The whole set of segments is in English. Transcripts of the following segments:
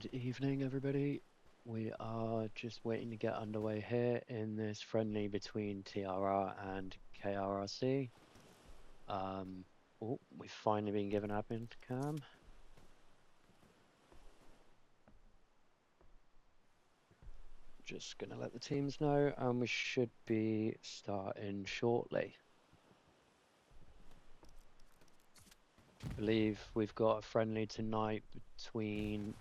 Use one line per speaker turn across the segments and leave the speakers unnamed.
Good evening, everybody. We are just waiting to get underway here in this friendly between TRR and KRRC. We've finally been given admin cam. Just gonna let the teams know, and we should be starting shortly. I believe we've got a friendly tonight between,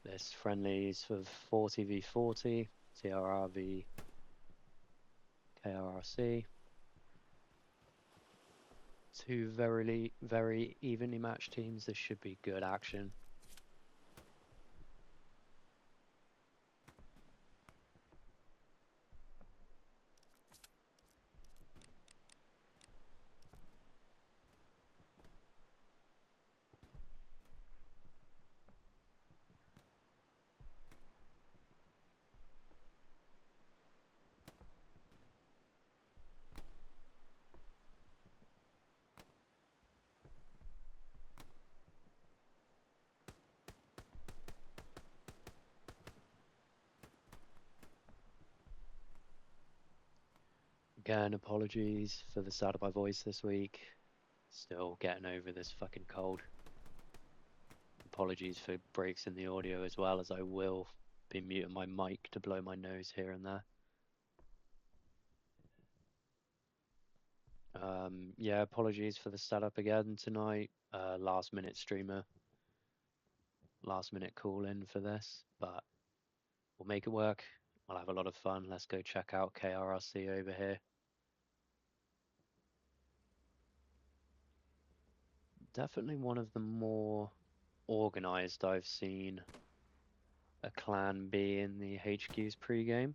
this friendly's for 40 v 40, TRR v KRRC. Two very evenly matched teams. This should be good action. Again, apologies for the sound of my voice this week. Still getting over this fucking cold. Apologies for breaks in the audio as well, as I will be muting my mic to blow my nose here and there. Yeah, apologies for the setup again tonight. Last minute streamer. Last minute call in for this, but we'll make it work. I'll have a lot of fun. Let's go check out KRRC over here. Definitely one of the more organized I've seen a clan be in the HQ's pre-game.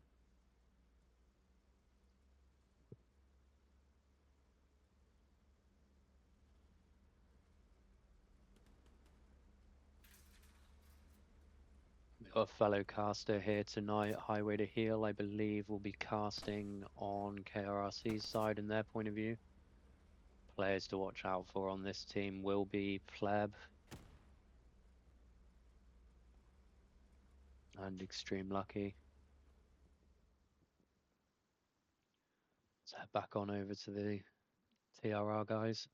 We've got a fellow caster here tonight, Highway to Heal, I believe will be casting on KRRC's side in their point of view. Players to watch out for on this team will be Pleb and Extreme Lucky. Let's head back on over to the TRR guys.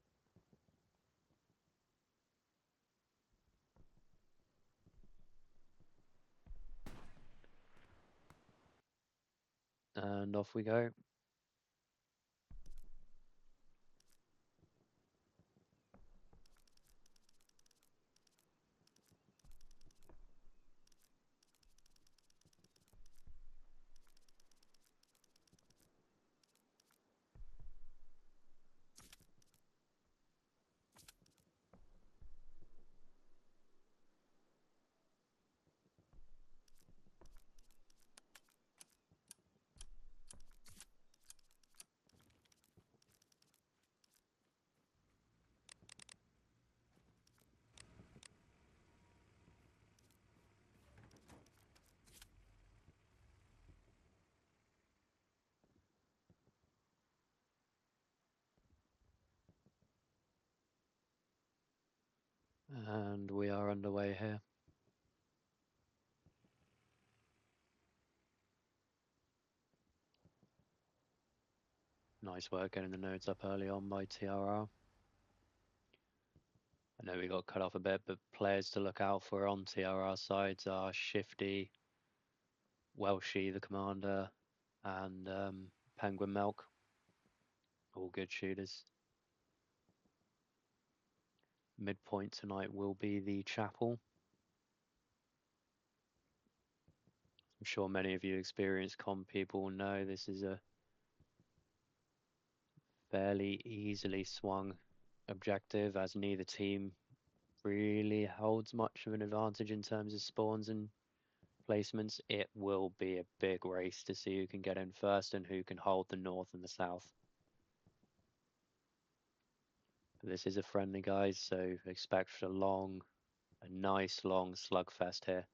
And off we go. And we are underway here. Nice work getting the nodes up early on by TRR. I know we got cut off a bit, but players to look out for on TRR sides are Shifty, Welshie, the commander, and Penguin Milk. All good shooters. Midpoint tonight will be the chapel. I'm sure many of you experienced comp people will know this is a fairly easily swung objective, as neither team really holds much of an advantage in terms of spawns and placements. It will be a big race to see who can get in first and who can hold the north and the south. This is a friendly, guys, so expect a nice long slugfest here.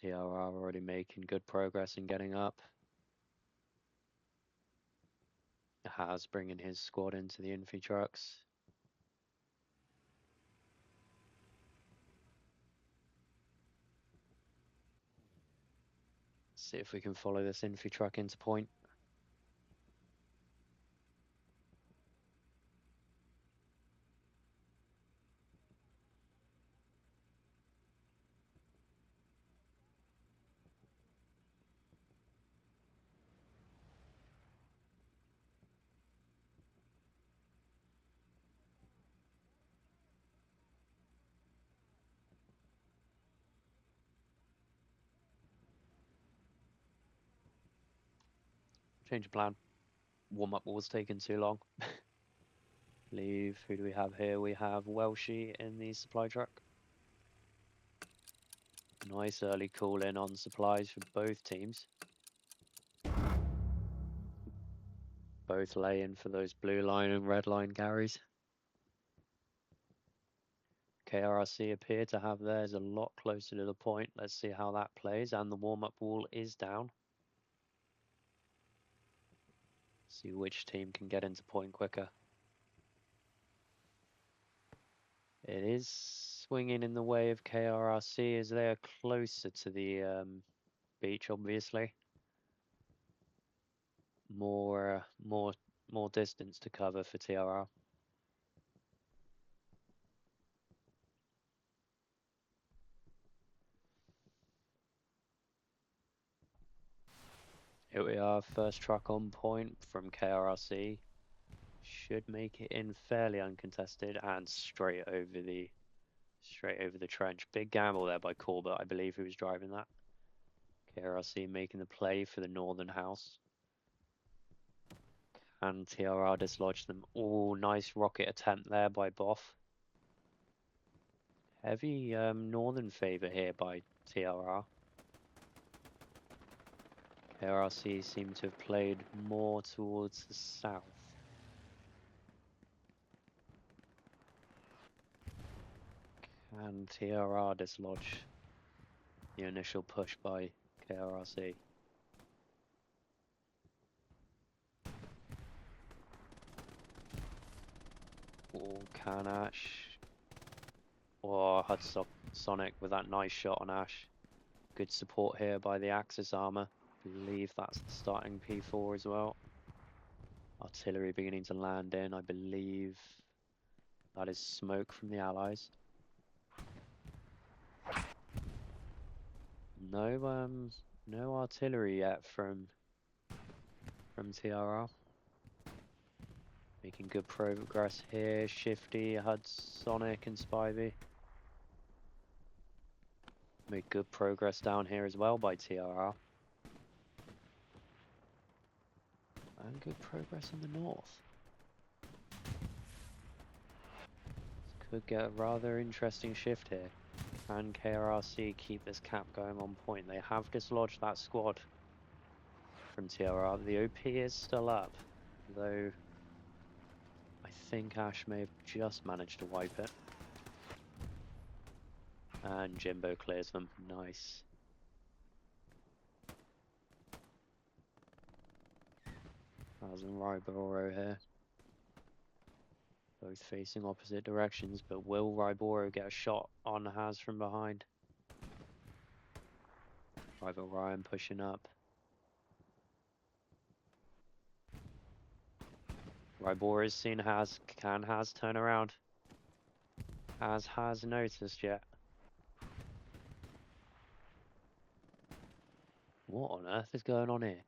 TRR already making good progress in getting up. Has bringing his squad into the infantry trucks. See if we can follow this infantry truck into point. Change of plan. Warm-up was taking too long. Leave. Who do we have here? We have Welshie in the supply truck. Nice early call in on supplies for both teams. Both laying for those blue line and red line carries. KRRC appear to have theirs a lot closer to the point. Let's see how that plays. And the warm-up wall is down. See which team can get into point quicker. It is swinging in the way of KRRC as they are closer to the beach, obviously. More distance to cover for TRR. Here we are, first truck on point from KRRC. Should make it in fairly uncontested and straight over the trench. Big gamble there by Corbett, I believe, who was driving that. KRRC making the play for the northern house. And TRR dislodged them. Oh, nice rocket attempt there by Boff. Heavy northern favour here by TRR. KRRC seem to have played more towards the south. Can TRR dislodge the initial push by KRRC? Oh, can Ash? Or Sonic with that nice shot on Ash. Good support here by the Axis armor. Believe that's the starting P4 as well. Artillery beginning to land in, I believe that is smoke from the Allies. No artillery yet from TRR. Making good progress here. Shifty, Sonic and Spivey. Made good progress down here as well by TRR. And good progress in the north. This could get a rather interesting shift here. Can KRRC keep this cap going on point? They have dislodged that squad from TRR. The OP is still up, though I think Ash may have just managed to wipe it. And Jimbo clears them. Nice. As in Ryboro here. Both facing opposite directions, but will Ryboro get a shot on Haz from behind? Rival Ryan pushing up. Ryboro has seen Haz. Can Haz turn around? Has noticed yet? What on earth is going on here?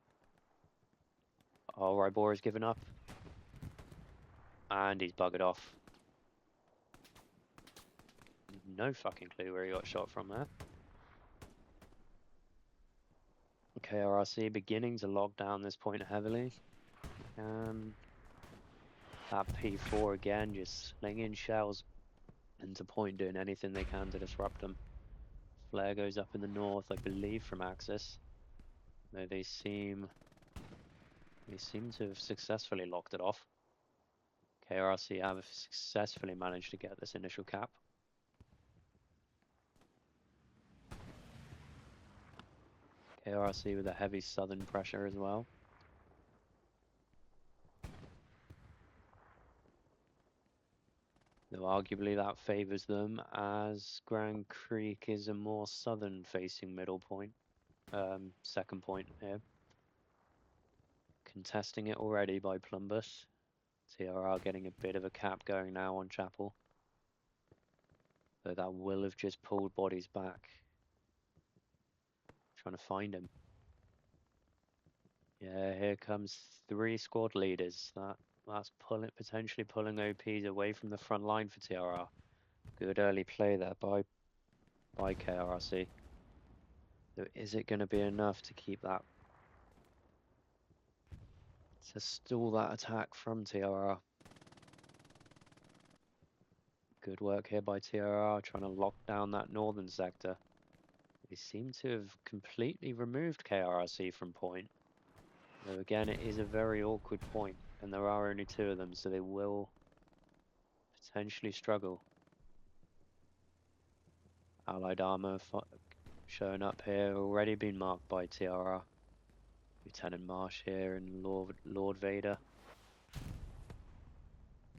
Oh, Ryboro's given up. And he's buggered off. No fucking clue where he got shot from there. KRRC beginning to lock down this point heavily. That P4 again, just slinging shells into point, doing anything they can to disrupt them. Flare goes up in the north, I believe, from Axis. Though they seem to have successfully locked it off. KRRC have successfully managed to get this initial cap. KRRC with a heavy southern pressure as well. Though arguably that favours them, as Grand Creek is a more southern facing middle point. second point here. Contesting it already by Plumbus. TRR getting a bit of a cap going now on Chapel. Though that will have just pulled bodies back. Trying to find him. Yeah, here comes 3 squad leaders. That's potentially pulling OPs away from the front line for TRR. Good early play there by KRRC. So is it going to be enough to keep that, to stall that attack from TRR? Good work here by TRR, trying to lock down that northern sector. They seem to have completely removed KRRC from point. Though again, it is a very awkward point, and there are only 2 of them, so they will potentially struggle. Allied armor showing up here, already been marked by TRR. Lieutenant Marsh here and Lord Vader.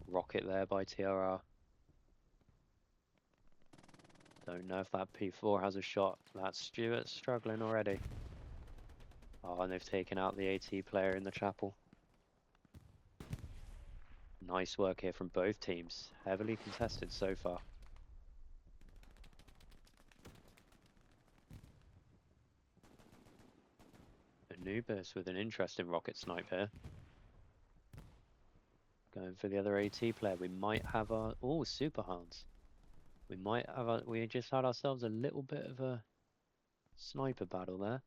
Rocket there by TRR. Don't know if that P4 has a shot. That's Stuart struggling already. Oh, and they've taken out the AT player in the chapel. Nice work here from both teams. Heavily contested so far. Anubis with an interesting rocket snipe here. Going for the other AT player. We might have our... Oh, Super Hans. We might have we just had ourselves a little bit of a sniper battle there.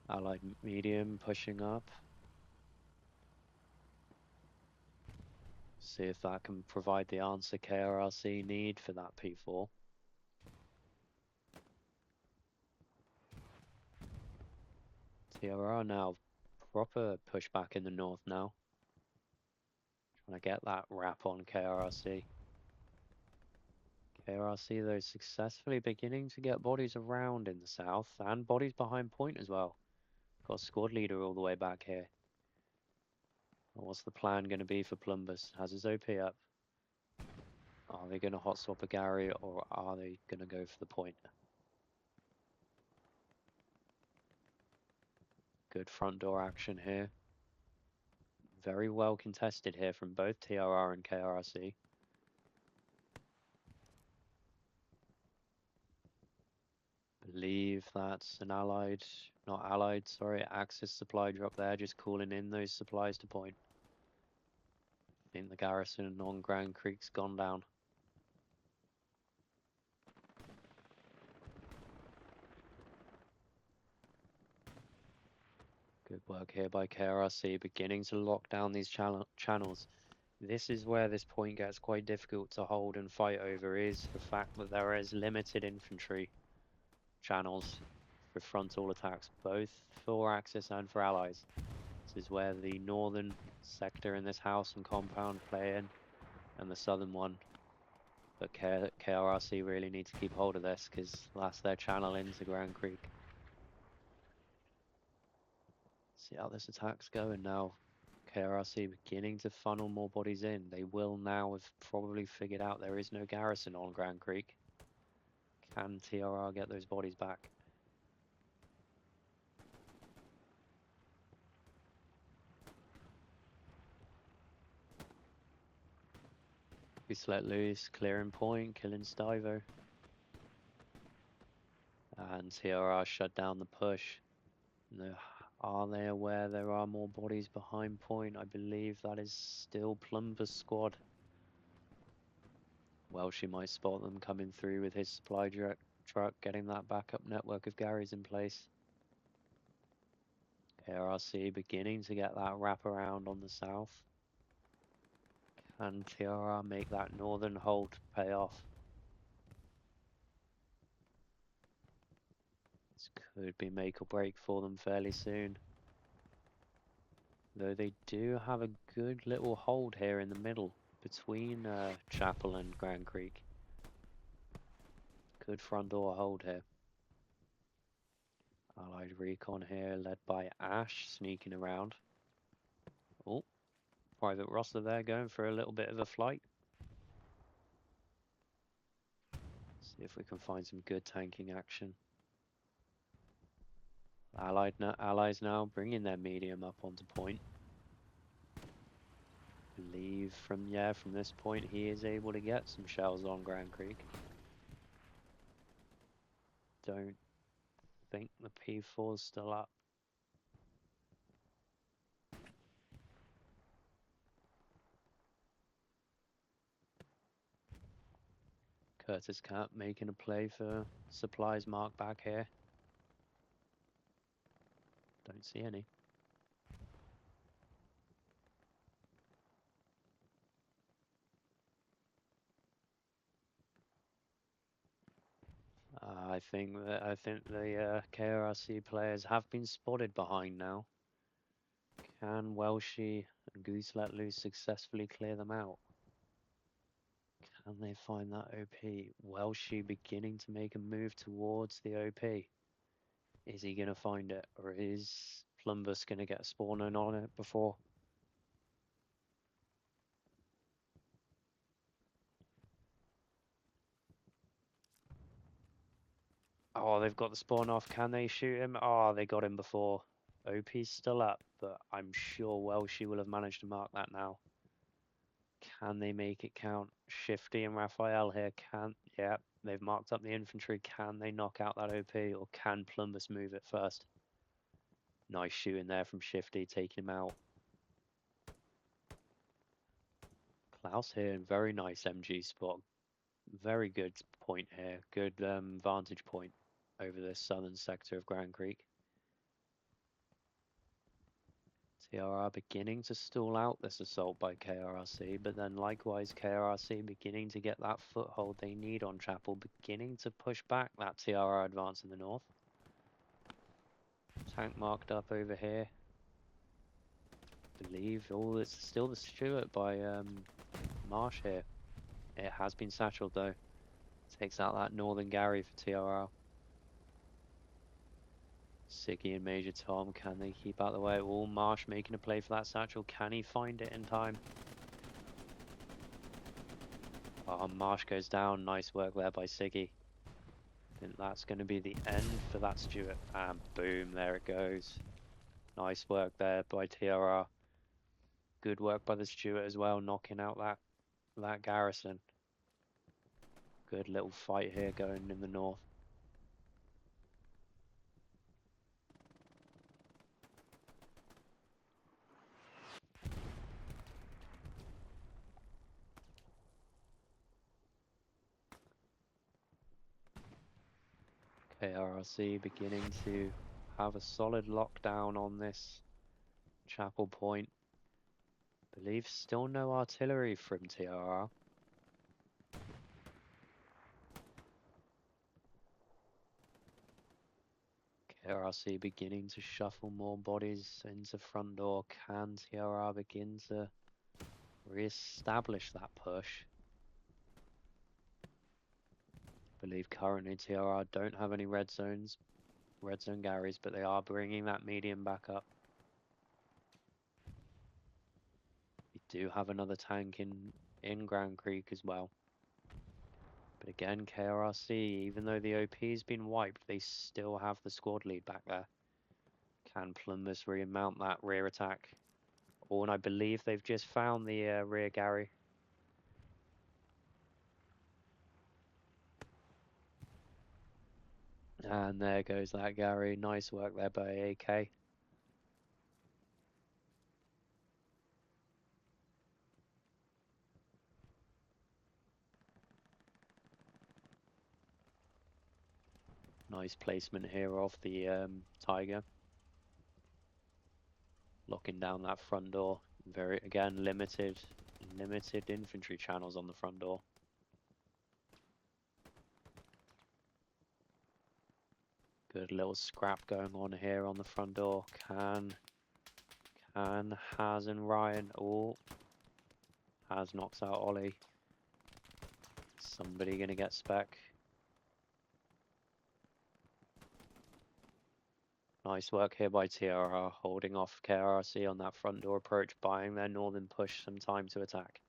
Allied medium pushing up. See if that can provide the answer KRRC need for that P4. TRR now proper pushback in the north now. Trying to get that wrap on KRRC. KRRC though successfully beginning to get bodies around in the south and bodies behind point as well. Got a squad leader all the way back here. What's the plan going to be for Plumbus? Has his OP up? Are they going to hot swap a Gary or are they going to go for the point? Good front door action here. Very well contested here from both TRR and KRRC. Believe that's an Axis supply drop there, just calling in those supplies to point. I think the garrison on Grand Creek's gone down. Good work here by KRRC, beginning to lock down these channels. This is where this point gets quite difficult to hold and fight over, is the fact that there is limited infantry channels for frontal attacks, both for Axis and for Allies. This is where the northern sector in this house and compound play in, and the southern one. But KRRC really need to keep hold of this, because that's their channel into Grand Creek. See how this attack's going now. KRRC beginning to funnel more bodies in. They will now have probably figured out there is no garrison on Grand Creek. Can TRR get those bodies back? He's let loose, clearing point, killing Stivo. And TRR shut down the push. No, are they aware there are more bodies behind point? I believe that is still Plumber's squad. Well, she might spot them coming through with his supply truck, getting that backup network of Garys in place. KRRC beginning to get that wraparound on the south. Can TRR make that northern hold pay off? This could be make or break for them fairly soon. Though they do have a good little hold here in the middle between Chapel and Grand Creek. Good front door hold here. Allied recon here led by Ash sneaking around. Oh, Private Rosser there going for a little bit of a flight. See if we can find some good tanking action. Allies now bringing their medium up onto point. Believe from this point he is able to get some shells on Grand Creek. Don't think the P4's still up. Curtis Cap making a play for supplies mark back here. Don't see any. I think the KRRC players have been spotted behind now. Can Welshie and Goose Let Loose successfully clear them out? Can they find that OP? Welshie beginning to make a move towards the OP. Is he going to find it, or is Plumbus going to get spawning on it before? Oh, they've got the spawn off. Can they shoot him? Oh, they got him before. OP's still up, but I'm sure Welshie will have managed to mark that now. Can they make it count? Shifty and Raphael here can. Yeah, they've marked up the infantry. Can they knock out that OP, or can Plumbus move it first? Nice shooting there from Shifty, taking him out. Klaus here, very nice MG spot. Very good point here. Good vantage point over the southern sector of Grand Creek. TRR beginning to stall out this assault by KRRC, but then likewise KRRC beginning to get that foothold they need on Chapel, beginning to push back that TRR advance in the north. Tank marked up over here. Believe, oh, it's still the Stuart by Marsh here. It has been satcheled though. Takes out that Northern Gary for TRR. Siggy and Major Tom, can they keep out the way? Oh, Marsh making a play for that satchel. Can he find it in time? Oh, Marsh goes down. Nice work there by Siggy. I think that's going to be the end for that Stuart. And boom, there it goes. Nice work there by TRR. Good work by the Stuart as well, knocking out that garrison. Good little fight here going in the north. KRRC beginning to have a solid lockdown on this Chapel Point. Believe still no artillery from TRR. KRRC beginning to shuffle more bodies into front door. Can TRR begin to re-establish that push? Believe currently TRR don't have any red zone Garys, but they are bringing that medium back up. We do have another tank in Grand Creek as well. But again, KRRC, even though the OP's been wiped, they still have the squad lead back there. Can Plumbus remount that rear attack? Oh, and I believe they've just found the rear Gary. And there goes that Gary. Nice work there by AK. Nice placement here off the Tiger. Locking down that front door. Very, again, limited infantry channels on the front door. Good little scrap going on here on the front door. Can Haz and Ryan. Oh, Haz knocks out Ollie. Somebody gonna get spec. Nice work here by TRR, holding off KRRC on that front door approach, buying their northern push some time to attack.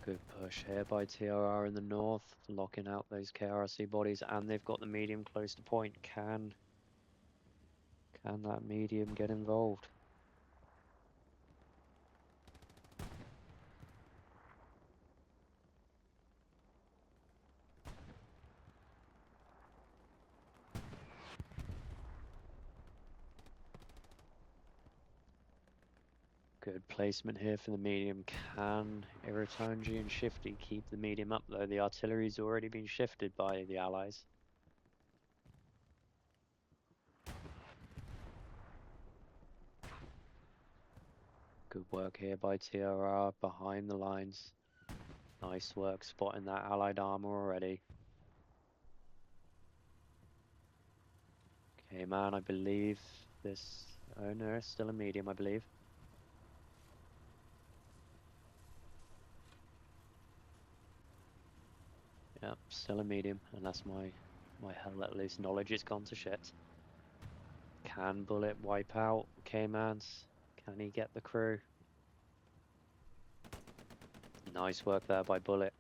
Good push here by TRR in the north, locking out those KRC bodies, and they've got the medium close to point. Can that medium get involved? Good placement here for the medium. Can Iratunji and Shifty keep the medium up though? The artillery's already been shifted by the allies. Good work here by TRR behind the lines. Nice work spotting that allied armor already. Okay, man, I believe this... Oh no, it's still a medium, I believe. Yep, still a medium, unless my hell let loose knowledge has gone to shit. Can Bullet wipe out K-Mans? Can he get the crew? Nice work there by Bullet.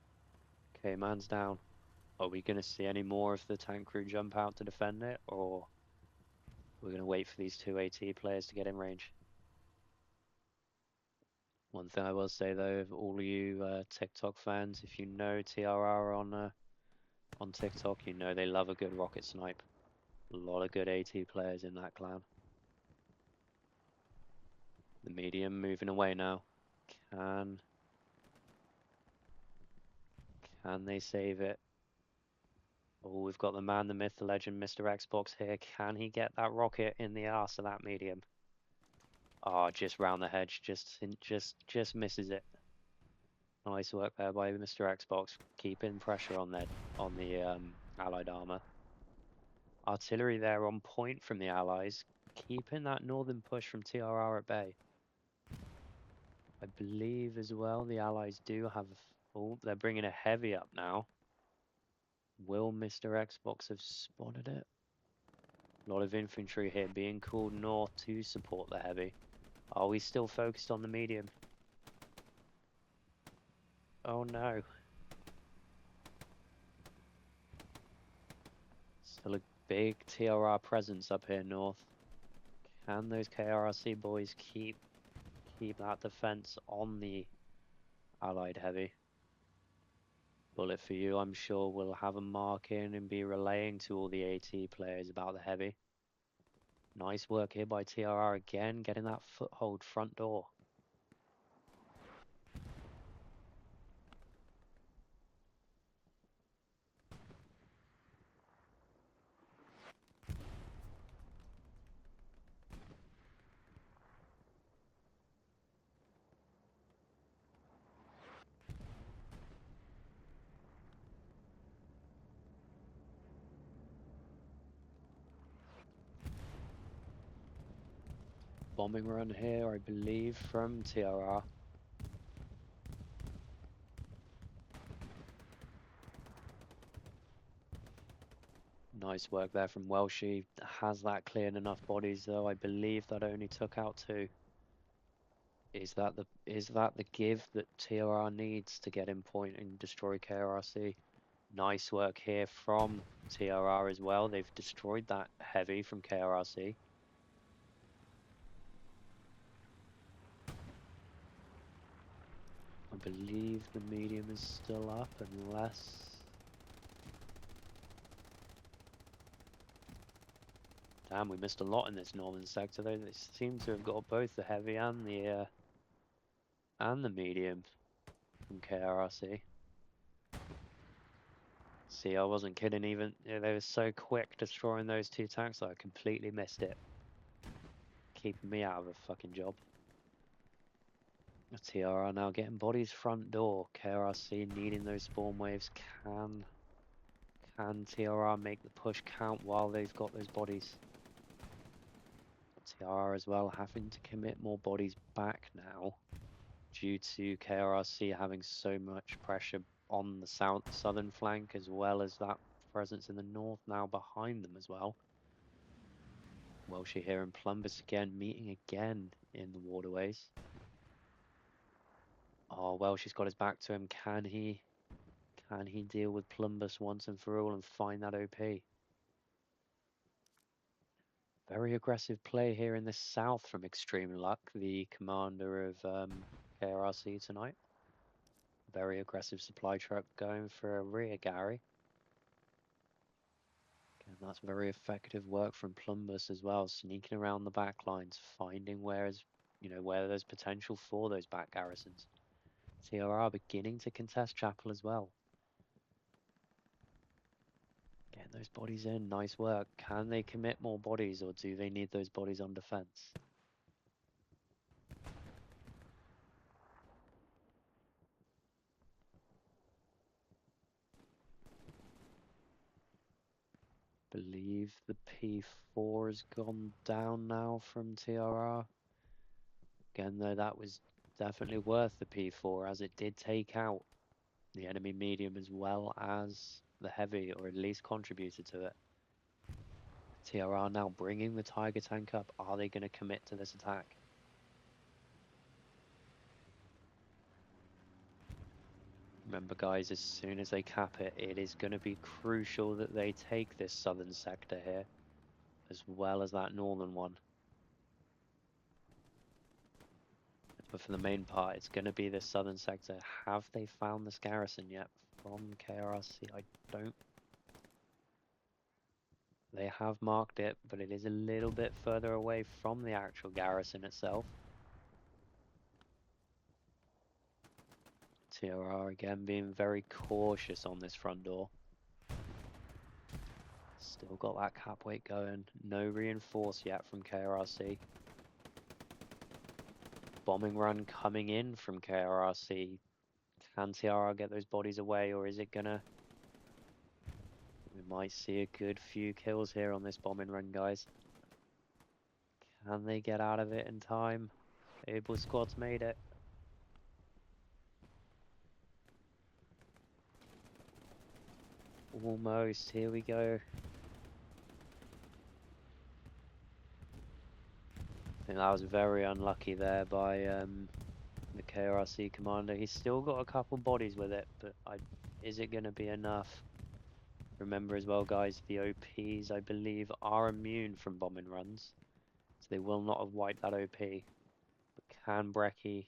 K-Man's down. Are we going to see any more of the tank crew jump out to defend it, or we're going to wait for these two AT players to get in range? One thing I will say though, all you TikTok fans, if you know TRR on TikTok, you know they love a good rocket snipe. A lot of good AT players in that clan. The medium moving away now. Can they save it? Oh, we've got the man, the myth, the legend, Mr. Xbox here. Can he get that rocket in the arse of that medium? Oh, just round the hedge, just misses it. Nice work there by Mr. Xbox, keeping pressure on the allied armor. Artillery there on point from the allies, keeping that northern push from TRR at bay. I believe as well the allies do have... Oh, they're bringing a heavy up now. Will Mr. Xbox have spotted it? A lot of infantry here being called north to support the heavy. Are we still focused on the medium? Oh no. Still a big TRR presence up here north. Can those KRRC boys keep that defense on the allied heavy? Bullet for you, I'm sure will have a mark in and be relaying to all the AT players about the heavy. Nice work here by TRR again, getting that foothold front door. Bombing run here, I believe, from TRR. Nice work there from Welshie. Has that cleared enough bodies though? I believe that only took out 2. Is that the give that TRR needs to get in point and destroy KRRC? Nice work here from TRR as well. They've destroyed that heavy from KRRC. I believe the medium is still up unless... Damn, we missed a lot in this northern sector though. They seem to have got both the heavy and the medium from KRRC. See, I wasn't kidding even. They were so quick destroying those 2 tanks that I completely missed it. Keeping me out of a fucking job. TRR now getting bodies front door. KRRC needing those spawn waves. Can TRR make the push count while they've got those bodies? TRR as well having to commit more bodies back now due to KRRC having so much pressure on the southern flank, as well as that presence in the north now behind them as well. Welshie here and Plumbus again meeting again in the waterways. Oh, well, she's got his back to him. Can he deal with Plumbus once and for all and find that OP? Very aggressive play here in the south from Extreme Luck, the commander of KRRC tonight. Very aggressive supply truck going for a rear Gary. And that's very effective work from Plumbus as well, sneaking around the back lines, finding where there's potential for those back garrisons. TRR beginning to contest Chapel as well. Getting those bodies in, nice work. Can they commit more bodies, or do they need those bodies on defense? Believe the P4 has gone down now from TRR. Again, though, that was definitely worth the P4 as it did take out the enemy medium as well as the heavy, or at least contributed to it. TRR now bringing the Tiger tank up. Are they going to commit to this attack? Remember, guys, as soon as they cap it, it is going to be crucial that they take this southern sector here, as well as that northern one. But for the main part, it's going to be this southern sector. Have they found this garrison yet from KRRC? I don't. They have marked it, but it is a little bit further away from the actual garrison itself. TRR again being very cautious on this front door. Still got that cap weight going. No reinforce yet from KRRC. Bombing run coming in from KRRC. Can TRR get those bodies away, or is it gonna... We might see a good few kills here on this bombing run, guys. Can they get out of it in time? Able squad's made it. Almost, here we go. I think that was very unlucky there by the KRRC commander. He's still got a couple bodies with it, but is it going to be enough? Remember as well, guys, the OPs, I believe, are immune from bombing runs. So they will not have wiped that OP. But can Brecky...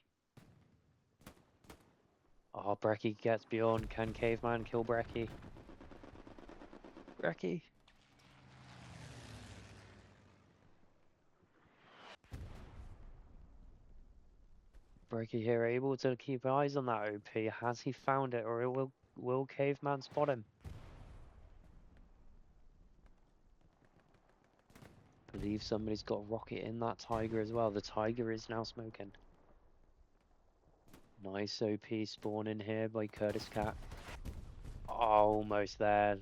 Oh, Brecky gets beyond. Can Caveman kill Brecky? Brecky? Brecky here able to keep eyes on that OP. Has he found it, or will Caveman spot him? Believe somebody's got a rocket in that Tiger as well. The Tiger is now smoking. Nice OP spawn in here by Curtis Cat. Oh, almost there.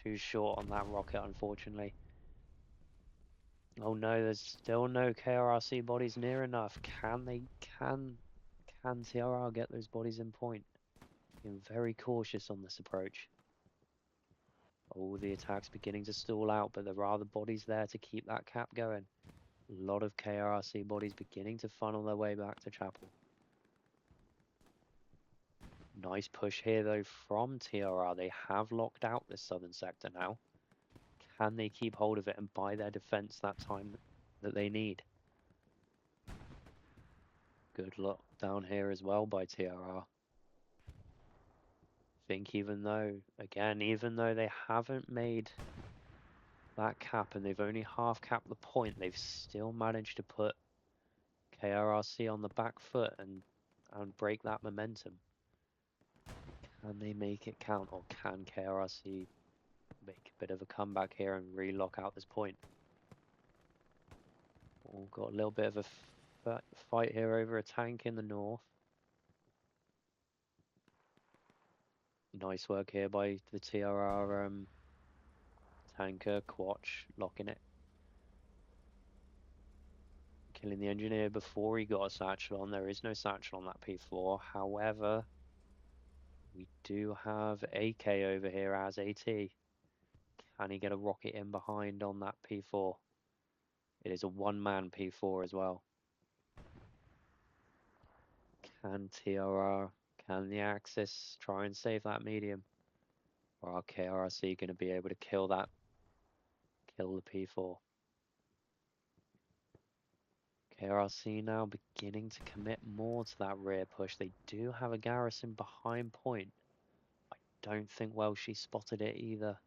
Too short on that rocket, unfortunately. Oh no, there's still no KRRC bodies near enough. Can TRR get those bodies in point? Being very cautious on this approach. Oh, the attack's beginning to stall out, but there are the bodies there to keep that cap going. A lot of KRRC bodies beginning to funnel their way back to Chapel. Nice push here though from TRR. They have locked out this southern sector now. Can they keep hold of it and buy their defense that time that they need? Good luck down here as well by TRR. Think even though they haven't made that cap and they've only half capped the point, they've still managed to put KRRC on the back foot and break that momentum. Can they make it count, or can KRRC make a bit of a comeback here and relock out this point? We've got a little bit of a fight here over a tank in the north. Nice work here by the TRR tanker, Quatch, locking it. Killing the engineer before he got a satchel on. There is no satchel on that P4. However, we do have AK over here as AT. Can he get a rocket in behind on that P4? It is a one-man P4 as well. Can TRR, can the Axis try and save that medium? Or are KRRC going to be able to kill the P4? KRRC now beginning to commit more to that rear push. They do have a garrison behind point. I don't think Welshie spotted it either.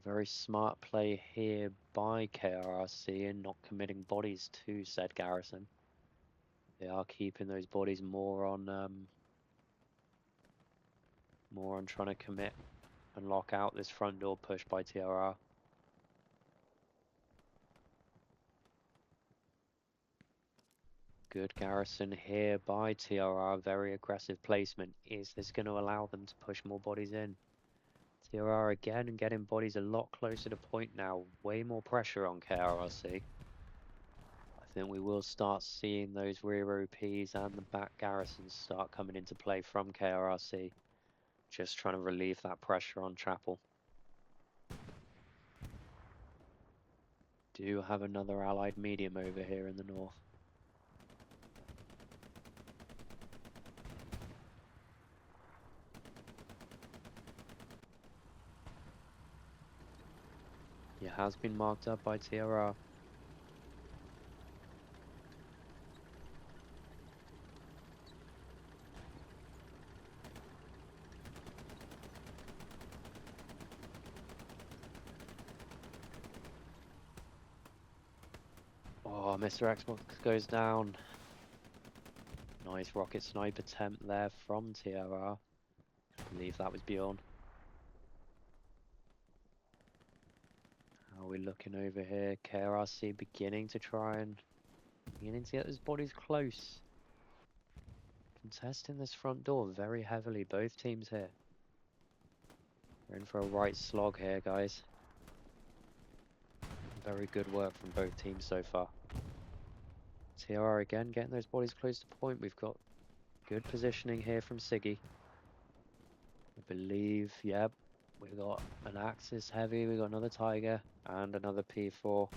Very smart play here by KRRC in not committing bodies to said garrison. They are keeping those bodies more on trying to commit and lock out this front door push by TRR. Good garrison here by TRR, very aggressive placement. Is this going to allow them to push more bodies in? TRR again and getting bodies a lot closer to point now, way more pressure on KRRC. I think we will start seeing those rear OPs and the back garrisons start coming into play from KRRC. Just trying to relieve that pressure on Chapel. Do have another allied medium over here in the north. It has been marked up by TRR. Oh, Mr. Xbox goes down. Nice rocket snipe attempt there from TRR. I believe that was Bjorn. How are we looking over here? KRRC beginning to get those bodies close. Contesting this front door very heavily, both teams here. We're in for a right slog here, guys. Very good work from both teams so far. TRR again getting those bodies close to point. We've got good positioning here from Siggy. I believe, yep, we've got an Axis heavy, we've got another Tiger, and another P4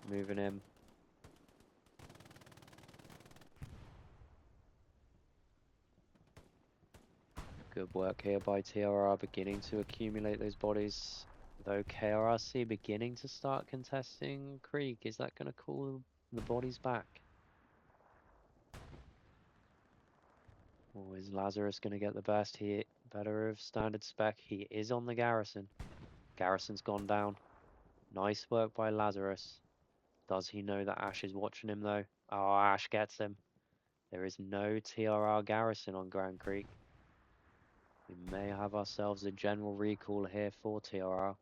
moving in. Good work here by TRR, beginning to accumulate those bodies. Though KRRC beginning to start contesting Creek. Is that going to call the bodies back? Or is Lazarus going to get the best? Better of standard spec. He is on the garrison. Garrison's gone down. Nice work by Lazarus. Does he know that Ash is watching him though? Oh, Ash gets him. There is no TRR garrison on Grand Creek. We may have ourselves a general recall here for TRR.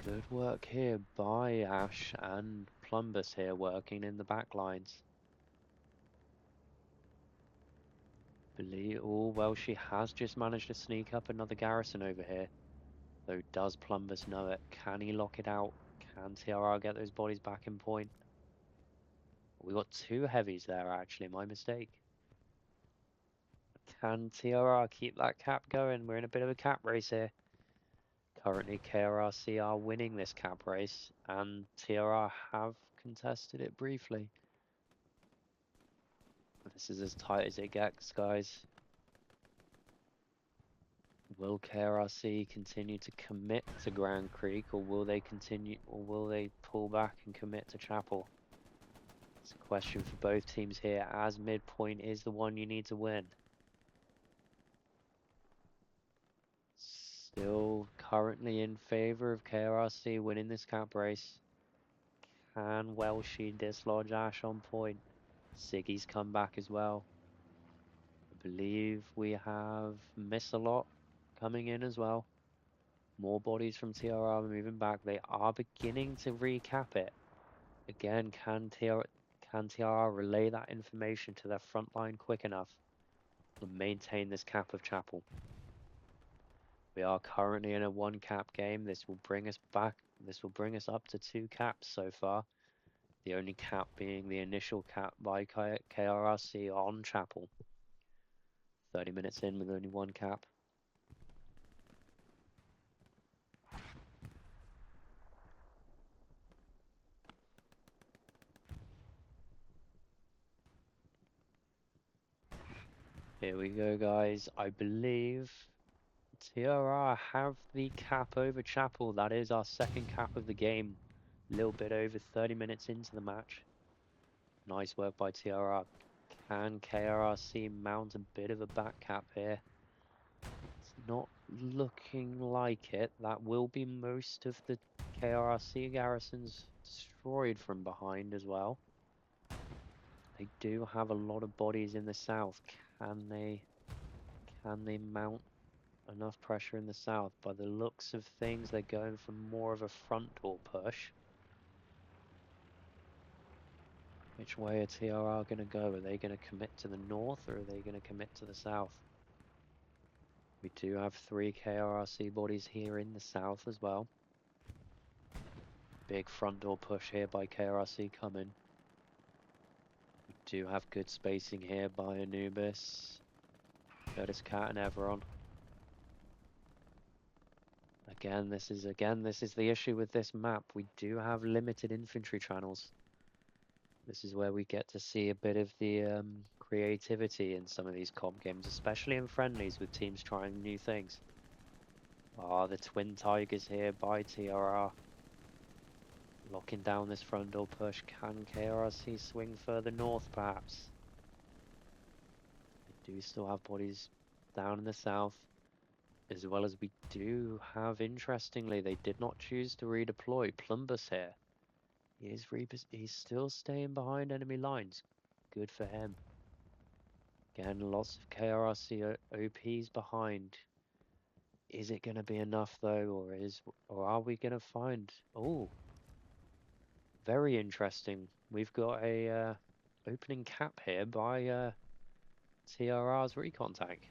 Good work here by Ash and Plumbus here working in the back lines. Oh, well, she has just managed to sneak up another garrison over here. Though, does Plumbus know it? Can he lock it out? Can TRR get those bodies back in point? We got two heavies there, actually. My mistake. Can TRR keep that cap going? We're in a bit of a cap race here. Currently, KRRC are winning this cap race, and TRR have contested it briefly. This is as tight as it gets, guys. Will KRRC continue to commit to Grand Creek, or will they pull back and commit to Chapel? It's a question for both teams here, as midpoint is the one you need to win. Still currently in favor of KRRC winning this cap race. Can Welshie dislodge Ash on point? Siggy's come back as well. I believe we have Miss-a-Lot coming in as well. More bodies from TRR moving back. They are beginning to recap it. Again, can TRR relay that information to their front line quick enough to maintain this cap of Chapel? We are currently in a one cap game. This will bring us back. This will bring us up to two caps so far. The only cap being the initial cap by KRRC on Chapel. 30 minutes in with only one cap. Here we go, guys. I believe TRR have the cap over Chapel. That is our second cap of the game. A little bit over 30 minutes into the match. Nice work by TRR. Can KRRC mount a bit of a back cap here? It's not looking like it. That will be most of the KRRC garrisons destroyed from behind as well. They do have a lot of bodies in the south. Can they mount enough pressure in the south? By the looks of things, they're going for more of a front door push. Which way are TRR going to go? Are they going to commit to the north or are they going to commit to the south? We do have 3 KRRC bodies here in the south as well. Big front door push here by KRRC coming. We do have good spacing here by Anubis, Curtis Cat and Everon. Again, this is the issue with this map. We do have limited infantry channels. This is where we get to see a bit of the creativity in some of these comp games, especially in friendlies with teams trying new things. Ah, the Twin Tigers here by TRR. Locking down this front door push. Can KRRC swing further north, perhaps? We do still have bodies down in the south, as well as we do have, interestingly, they did not choose to redeploy. Plumbus here. He's still staying behind enemy lines. Good for him. Again, lots of KRRC OPs behind. Is it going to be enough though, or are we going to find? Oh, very interesting. We've got a opening cap here by TRR's recon tank.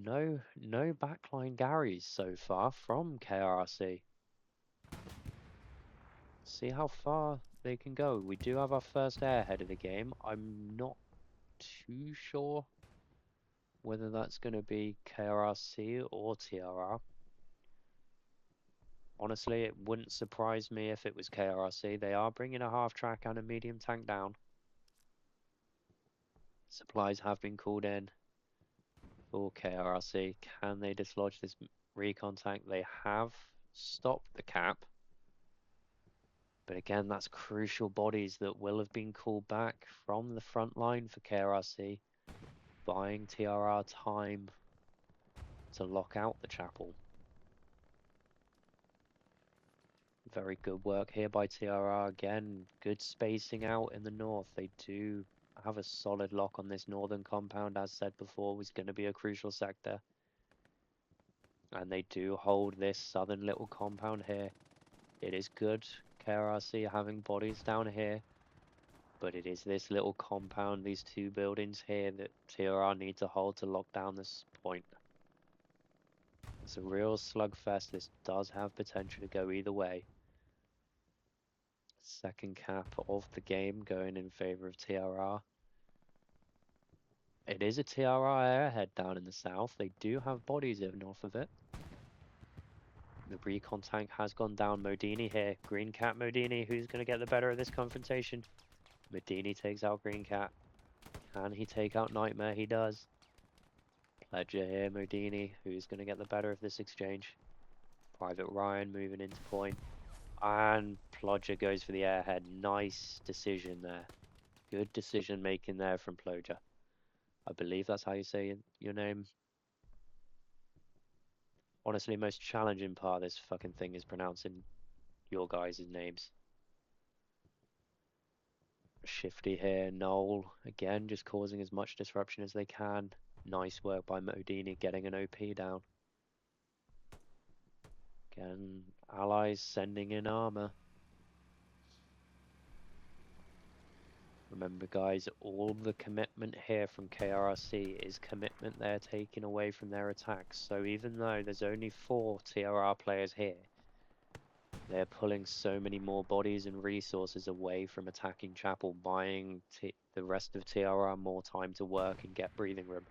No backline Garys so far from KRRC. See how far they can go. We do have our first airhead of the game. I'm not too sure whether that's going to be KRRC or TRR. Honestly, it wouldn't surprise me if it was KRRC. They are bringing a half track and a medium tank down. Supplies have been called in for KRRC. Can they dislodge this recon tank? They have stopped the cap. But again, that's crucial bodies that will have been called back from the front line for KRRC, buying TRR time to lock out the chapel. Very good work here by TRR. Again, good spacing out in the north. They do have a solid lock on this northern compound, as said before, was going to be a crucial sector. And they do hold this southern little compound here. It is good, KRRC having bodies down here, but it is this little compound, these 2 buildings here, that TRR need to hold to lock down this point. It's a real slugfest. This does have potential to go either way. Second cap of the game going in favor of TRR. It is a TRR airhead down in the south. They do have bodies in north of it. The recon tank has gone down. Modini here. Green Cat Modini. Who's going to get the better of this confrontation? Modini takes out Green Cat. Can he take out Nightmare? He does. Pledger here. Modini. Who's going to get the better of this exchange? Private Ryan moving into point. And Plodger goes for the airhead. Nice decision there. Good decision making there from Plodger. I believe that's how you say your name. Honestly, most challenging part of this fucking thing is pronouncing your guys' names. Shifty here, Noel, again, just causing as much disruption as they can. Nice work by Modini getting an OP down. Again, allies sending in armor. Remember guys, all the commitment here from KRRC is commitment they're taking away from their attacks. So even though there's only 4 TRR players here, they're pulling so many more bodies and resources away from attacking Chapel, buying the rest of TRR more time to work and get breathing room.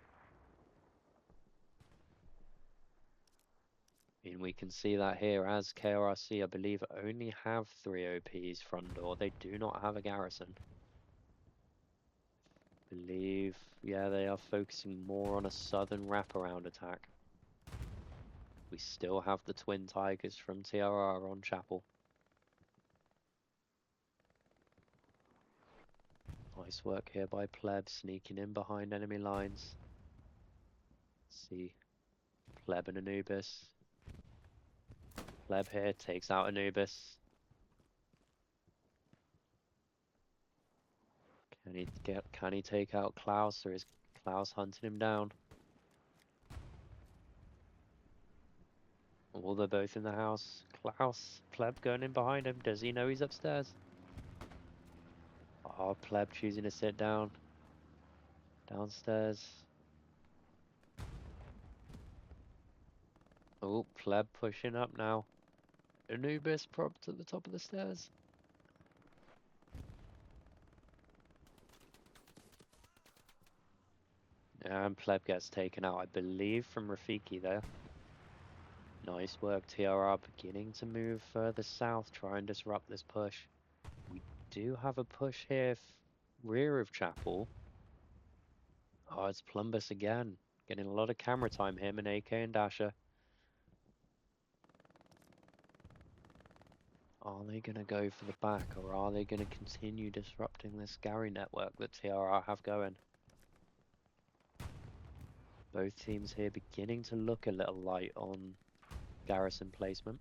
And we can see that here as KRRC, I believe, only have 3 OPs front door. They do not have a garrison. Believe, yeah, they are focusing more on a southern wraparound attack. We still have the twin tigers from TRR on Chapel. Nice work here by Pleb, sneaking in behind enemy lines. See, Pleb and Anubis. Pleb here takes out Anubis. Can he take out Klaus, or is Klaus hunting him down? Oh, they're both in the house. Klaus, Pleb going in behind him. Does he know he's upstairs? Oh, Pleb choosing to sit down. Downstairs. Oh, Pleb pushing up now. Anubis propped at the top of the stairs. And Pleb gets taken out, I believe, from Rafiki there. Nice work, TRR beginning to move further south, try and disrupt this push. We do have a push here, rear of Chapel. Oh, it's Plumbus again. Getting a lot of camera time, him and AK and Dasher. Are they going to go for the back, or are they going to continue disrupting this Gary network that TRR have going? Both teams here beginning to look a little light on garrison placement.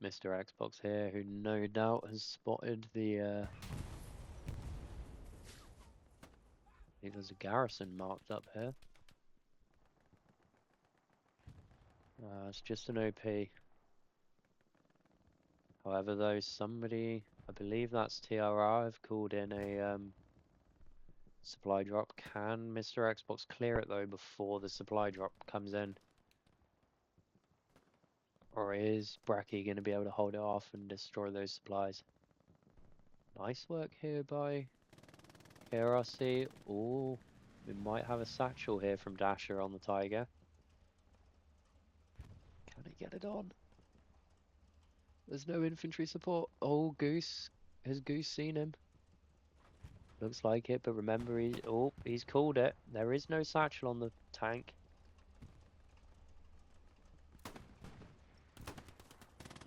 Mr. Xbox here, who no doubt has spotted the I think there's a garrison marked up here. It's just an OP. However, though, somebody, I believe that's TRR, have called in a supply drop. Can Mr. Xbox clear it, though, before the supply drop comes in? Or is Bracky going to be able to hold it off and destroy those supplies? Nice work here by KRRC. Oh, we might have a satchel here from Dasher on the Tiger. Can he get it on? There's no infantry support. Oh, Goose. Has Goose seen him? Looks like it, but remember, he's called it. There is no satchel on the tank.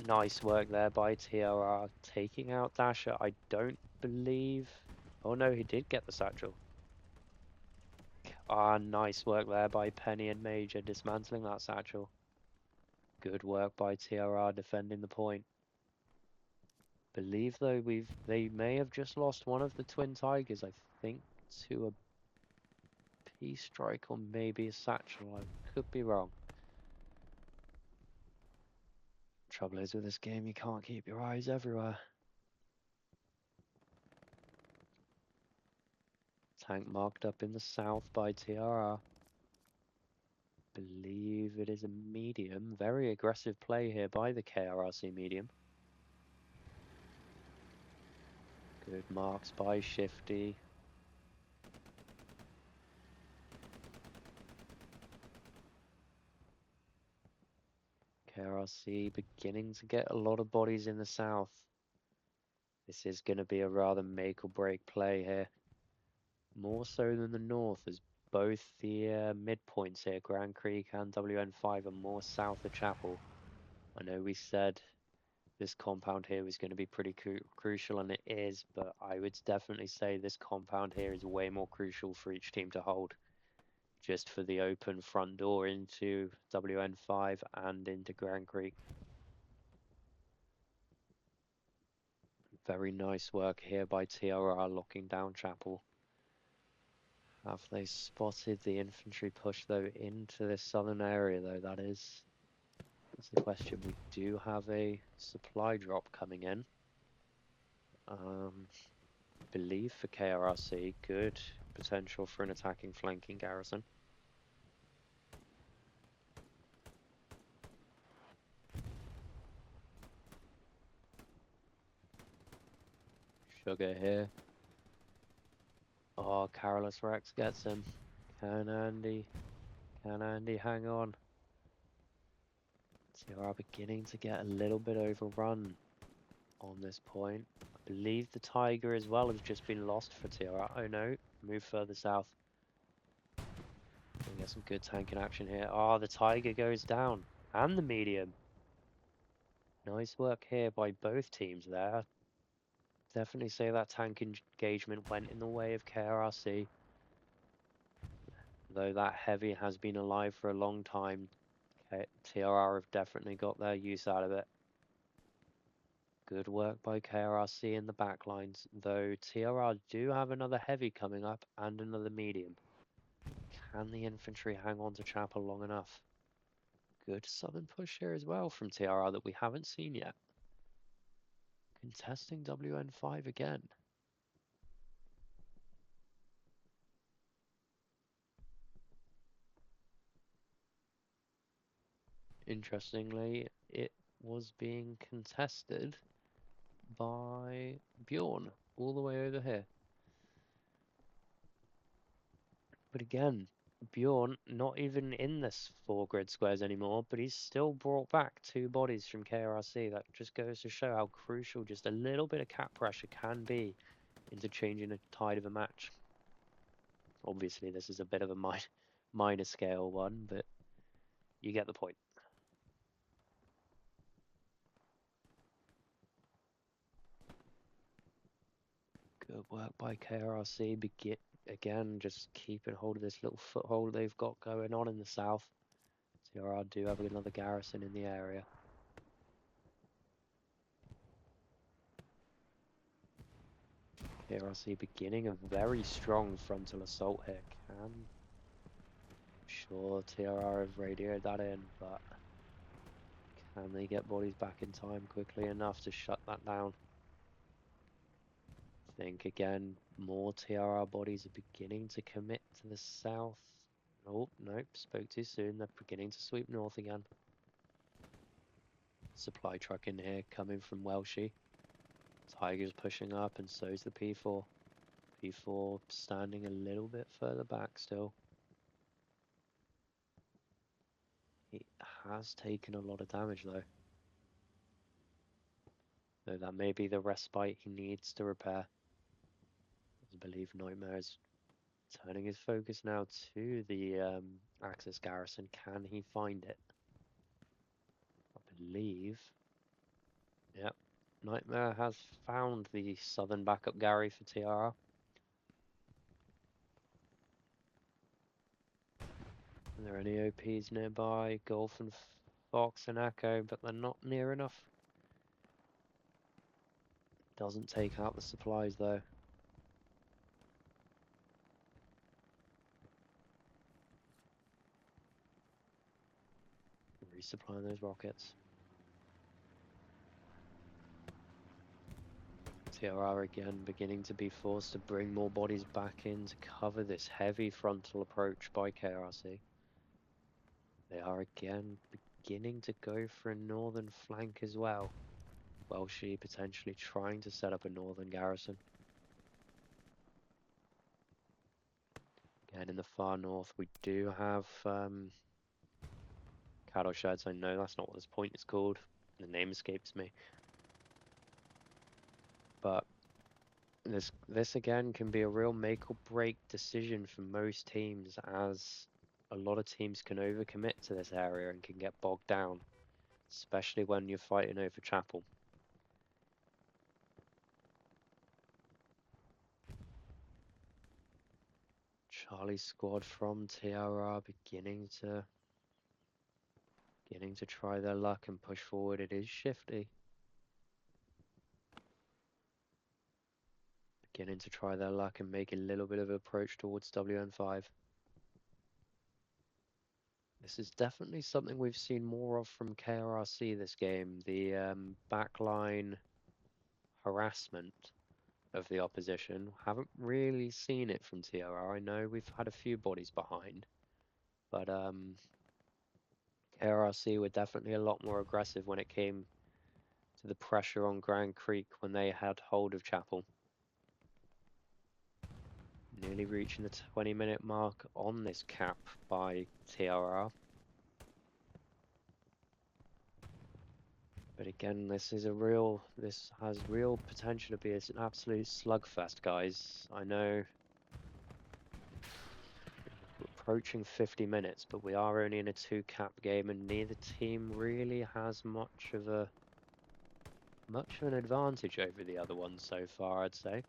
Nice work there by TRR, taking out Dasher. I don't believe... Oh no, he did get the satchel. Ah, nice work there by Penny and Major, dismantling that satchel. Good work by TRR defending the point. Believe though they may have just lost one of the twin tigers, I think, to a peace strike or maybe a satchel. I could be wrong. Trouble is with this game, you can't keep your eyes everywhere. Tank marked up in the south by TRR. Believe it is a medium. Very aggressive play here by the KRRC medium. Good marks by Shifty. KRRC beginning to get a lot of bodies in the south. This is going to be a rather make or break play here. More so than the north, as both the midpoints here, Grand Creek and WN5, are more south of Chapel. I know we said this compound here was going to be pretty crucial, and it is, but I would definitely say this compound here is way more crucial for each team to hold, just for the open front door into WN5 and into Grand Creek. Very nice work here by TRR locking down Chapel. Have they spotted the infantry push, though, into this southern area, though? That's the question. We do have a supply drop coming in. Believe for KRRC, good potential for an attacking flanking garrison. Sugar here. Oh, Carolus Rex gets him. Can Andy hang on? TRR beginning to get a little bit overrun on this point. I believe the Tiger as well has just been lost for TRR. Oh no, move further south. We get some good tanking action here. Oh, the Tiger goes down. And the medium. Nice work here by both teams there. Definitely say that tank engagement went in the way of KRRC. Though that heavy has been alive for a long time, TRR have definitely got their use out of it. Good work by KRRC in the backlines, though TRR do have another heavy coming up and another medium. Can the infantry hang on to Chapel long enough? Good southern push here as well from TRR that we haven't seen yet. Contesting WN5 again. Interestingly, it was being contested by Bjorn all the way over here. But again, Bjorn not even in this 4 grid squares anymore, but he's still brought back 2 bodies from KRRC. That just goes to show how crucial just a little bit of cap pressure can be into changing the tide of a match. Obviously, this is a bit of a minor scale one, but you get the point. Good work by KRRC. Again, just keeping hold of this little foothold they've got going on in the south. TRR do have another garrison in the area. KRRC beginning a very strong frontal assault here. Sure, TRR have radioed that in, but can they get bodies back in time quickly enough to shut that down? I think again, more TRR bodies are beginning to commit to the south. Oh, nope, spoke too soon. They're beginning to sweep north again. Supply truck in here coming from Welshie. Tiger's pushing up and so's the P4. P4 standing a little bit further back still. He has taken a lot of damage though. So that may be the respite he needs to repair. I believe Nightmare is turning his focus now to the Axis garrison. Can he find it? I believe. Yep. Nightmare has found the southern backup Gary for TRR. Are there any OPs nearby? Golf and Fox and Echo, but they're not near enough. Doesn't take out the supplies though. Resupplying those rockets. TRR again beginning to be forced to bring more bodies back in to cover this heavy frontal approach by KRRC. They are again beginning to go for a northern flank as well. Welshie potentially trying to set up a northern garrison. Again, in the far north, we do have cattle sheds. I know that's not what this point is called. The name escapes me. But this again can be a real make or break decision for most teams, as a lot of teams can overcommit to this area and can get bogged down, especially when you're fighting over Chapel. Charlie squad from TRR beginning to try their luck and push forward. It is shifty. Beginning to try their luck and make a little bit of an approach towards WN5. This is definitely something we've seen more of from KRRC this game. The backline harassment of the opposition. Haven't really seen it from TRR. I know we've had a few bodies behind, but KRRC were definitely a lot more aggressive when it came to the pressure on Grand Creek when they had hold of Chapel. Nearly reaching the 20-minute mark on this cap by TRR. But again, this has real potential to be an absolute slugfest, guys. I know we're approaching 50 minutes, but we are only in a 2-cap game, and neither team really has much of an advantage over the other one so far, I'd say.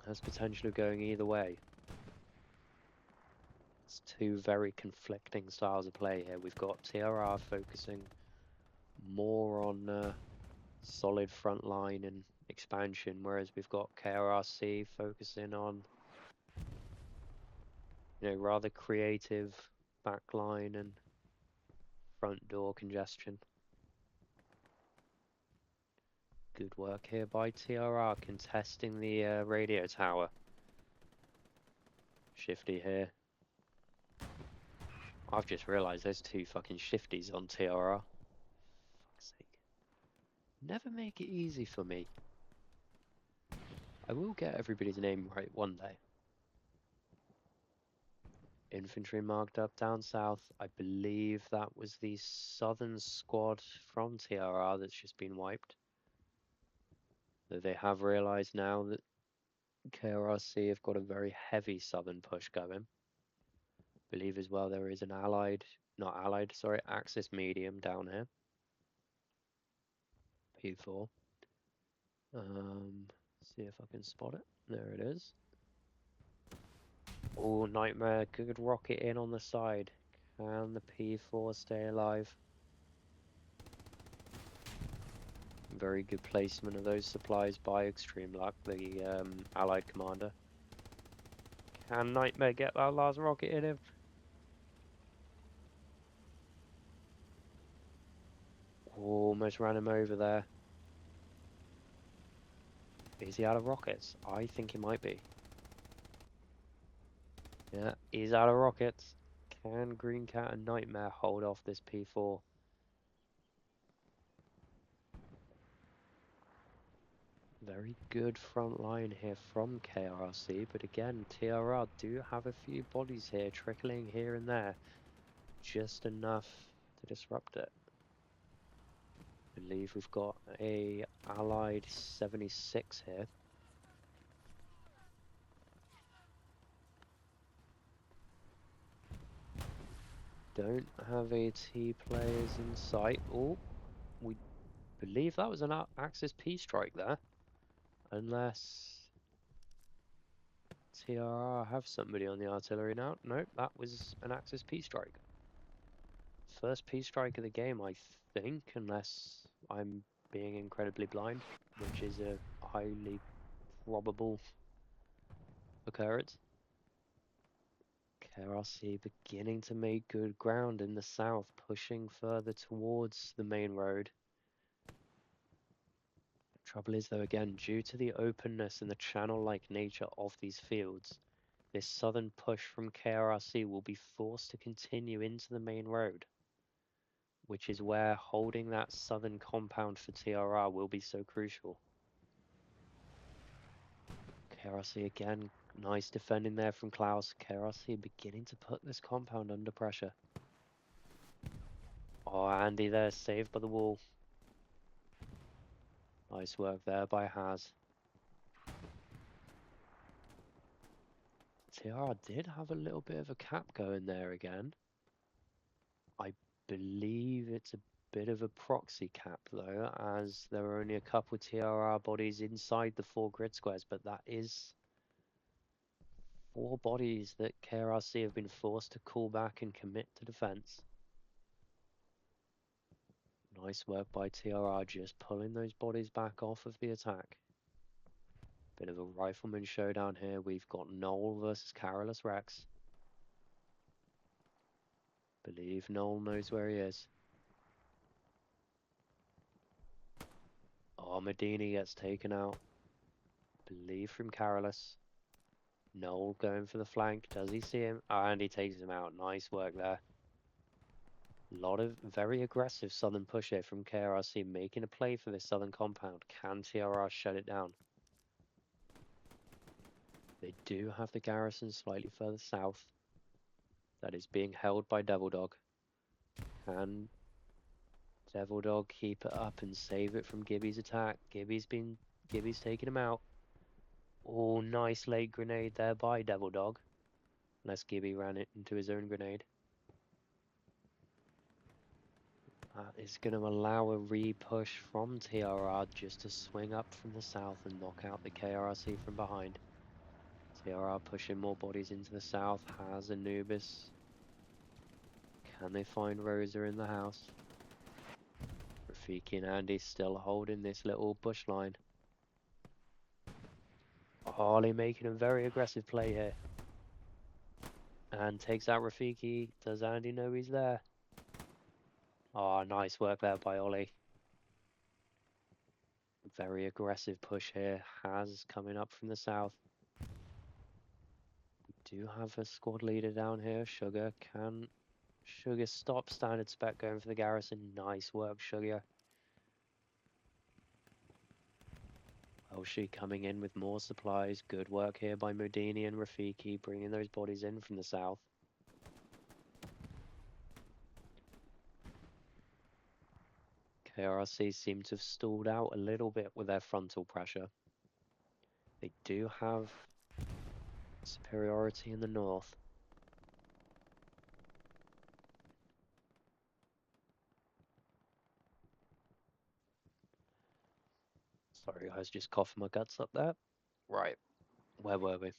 Has potential of going either way. It's two very conflicting styles of play here. We've got TRR focusing more on solid front line and expansion, whereas we've got KRRC focusing on, rather creative backline and front door congestion. Good work here by TRR contesting the radio tower. Shifty here. I've just realised there's 2 fucking shifties on TRR. Fuck's sake. Never make it easy for me. I will get everybody's name right one day. Infantry marked up down south. I believe that was the southern squad from TRR that's just been wiped. Though they have realised now that KRRC have got a very heavy southern push going. Believe as well there is an Axis medium down here. P4. See if I can spot it. There it is. Oh, Nightmare. Good rocket in on the side. Can the P4 stay alive? Very good placement of those supplies by Extreme Luck, the Allied commander. Can Nightmare get that last rocket in him? Almost ran him over there. Is he out of rockets? I think he might be. Yeah, he's out of rockets. Can Green Cat and Nightmare hold off this P4? Very good front line here from KRRC, but again, TRR do have a few bodies here trickling here and there. Just enough to disrupt it. I believe we've got a Allied 76 here. Don't have AT players in sight. Oh, we believe that was an Axis P strike there. Unless TRR have somebody on the artillery now. Nope, that was an Axis P strike. First P strike of the game, I think, unless I'm being incredibly blind, which is a highly probable occurrence. KRRC beginning to make good ground in the south, pushing further towards the main road. Trouble is though, again, due to the openness and the channel-like nature of these fields, this southern push from KRRC will be forced to continue into the main road, which is where holding that southern compound for TRR will be so crucial. KRRC again, nice defending there from Klaus. KRRC beginning to put this compound under pressure. Oh, Andy there, saved by the wall. Nice work there by Haz. TR did have a little bit of a cap going there again. I believe it's a bit of a proxy cap though, as there are only a couple of TRR bodies inside the 4 grid squares, but that is 4 bodies that KRRC have been forced to call back and commit to defense. Nice work by TRR, just pulling those bodies back off of the attack. Bit of a rifleman showdown here. We've got Noel versus Carolus Rex. Believe Noel knows where he is. Oh, Medini gets taken out. Believe from Carolus. Noel going for the flank. Does he see him? Oh, and he takes him out. Nice work there. A lot of very aggressive southern push here from KRRC, making a play for this southern compound. Can TRR shut it down? They do have the garrison slightly further south. That is being held by Devil Dog. Can Devil Dog keep it up and save it from Gibby's attack? Gibby's taking him out. Oh, nice late grenade there by Devil Dog. Unless Gibby ran it into his own grenade. That is going to allow a re-push from TRR just to swing up from the south and knock out the KRRC from behind. TRR pushing more bodies into the south, has Anubis. Can they find Rosa in the house? Rafiki and Andy still holding this little bush line. Harley making a very aggressive play here. And takes out Rafiki. Does Andy know he's there? Oh, nice work there by Ollie. Very aggressive push here. Has coming up from the south. We do have a squad leader down here. Sugar can... Sugar stop standard spec going for the garrison. Nice work, Sugar. Welshi coming in with more supplies. Good work here by Modini and Rafiki, bringing those bodies in from the south. KRRC seem to have stalled out a little bit with their frontal pressure. They do have superiority in the north. Sorry guys, just coughing my guts up there. Right, where were we?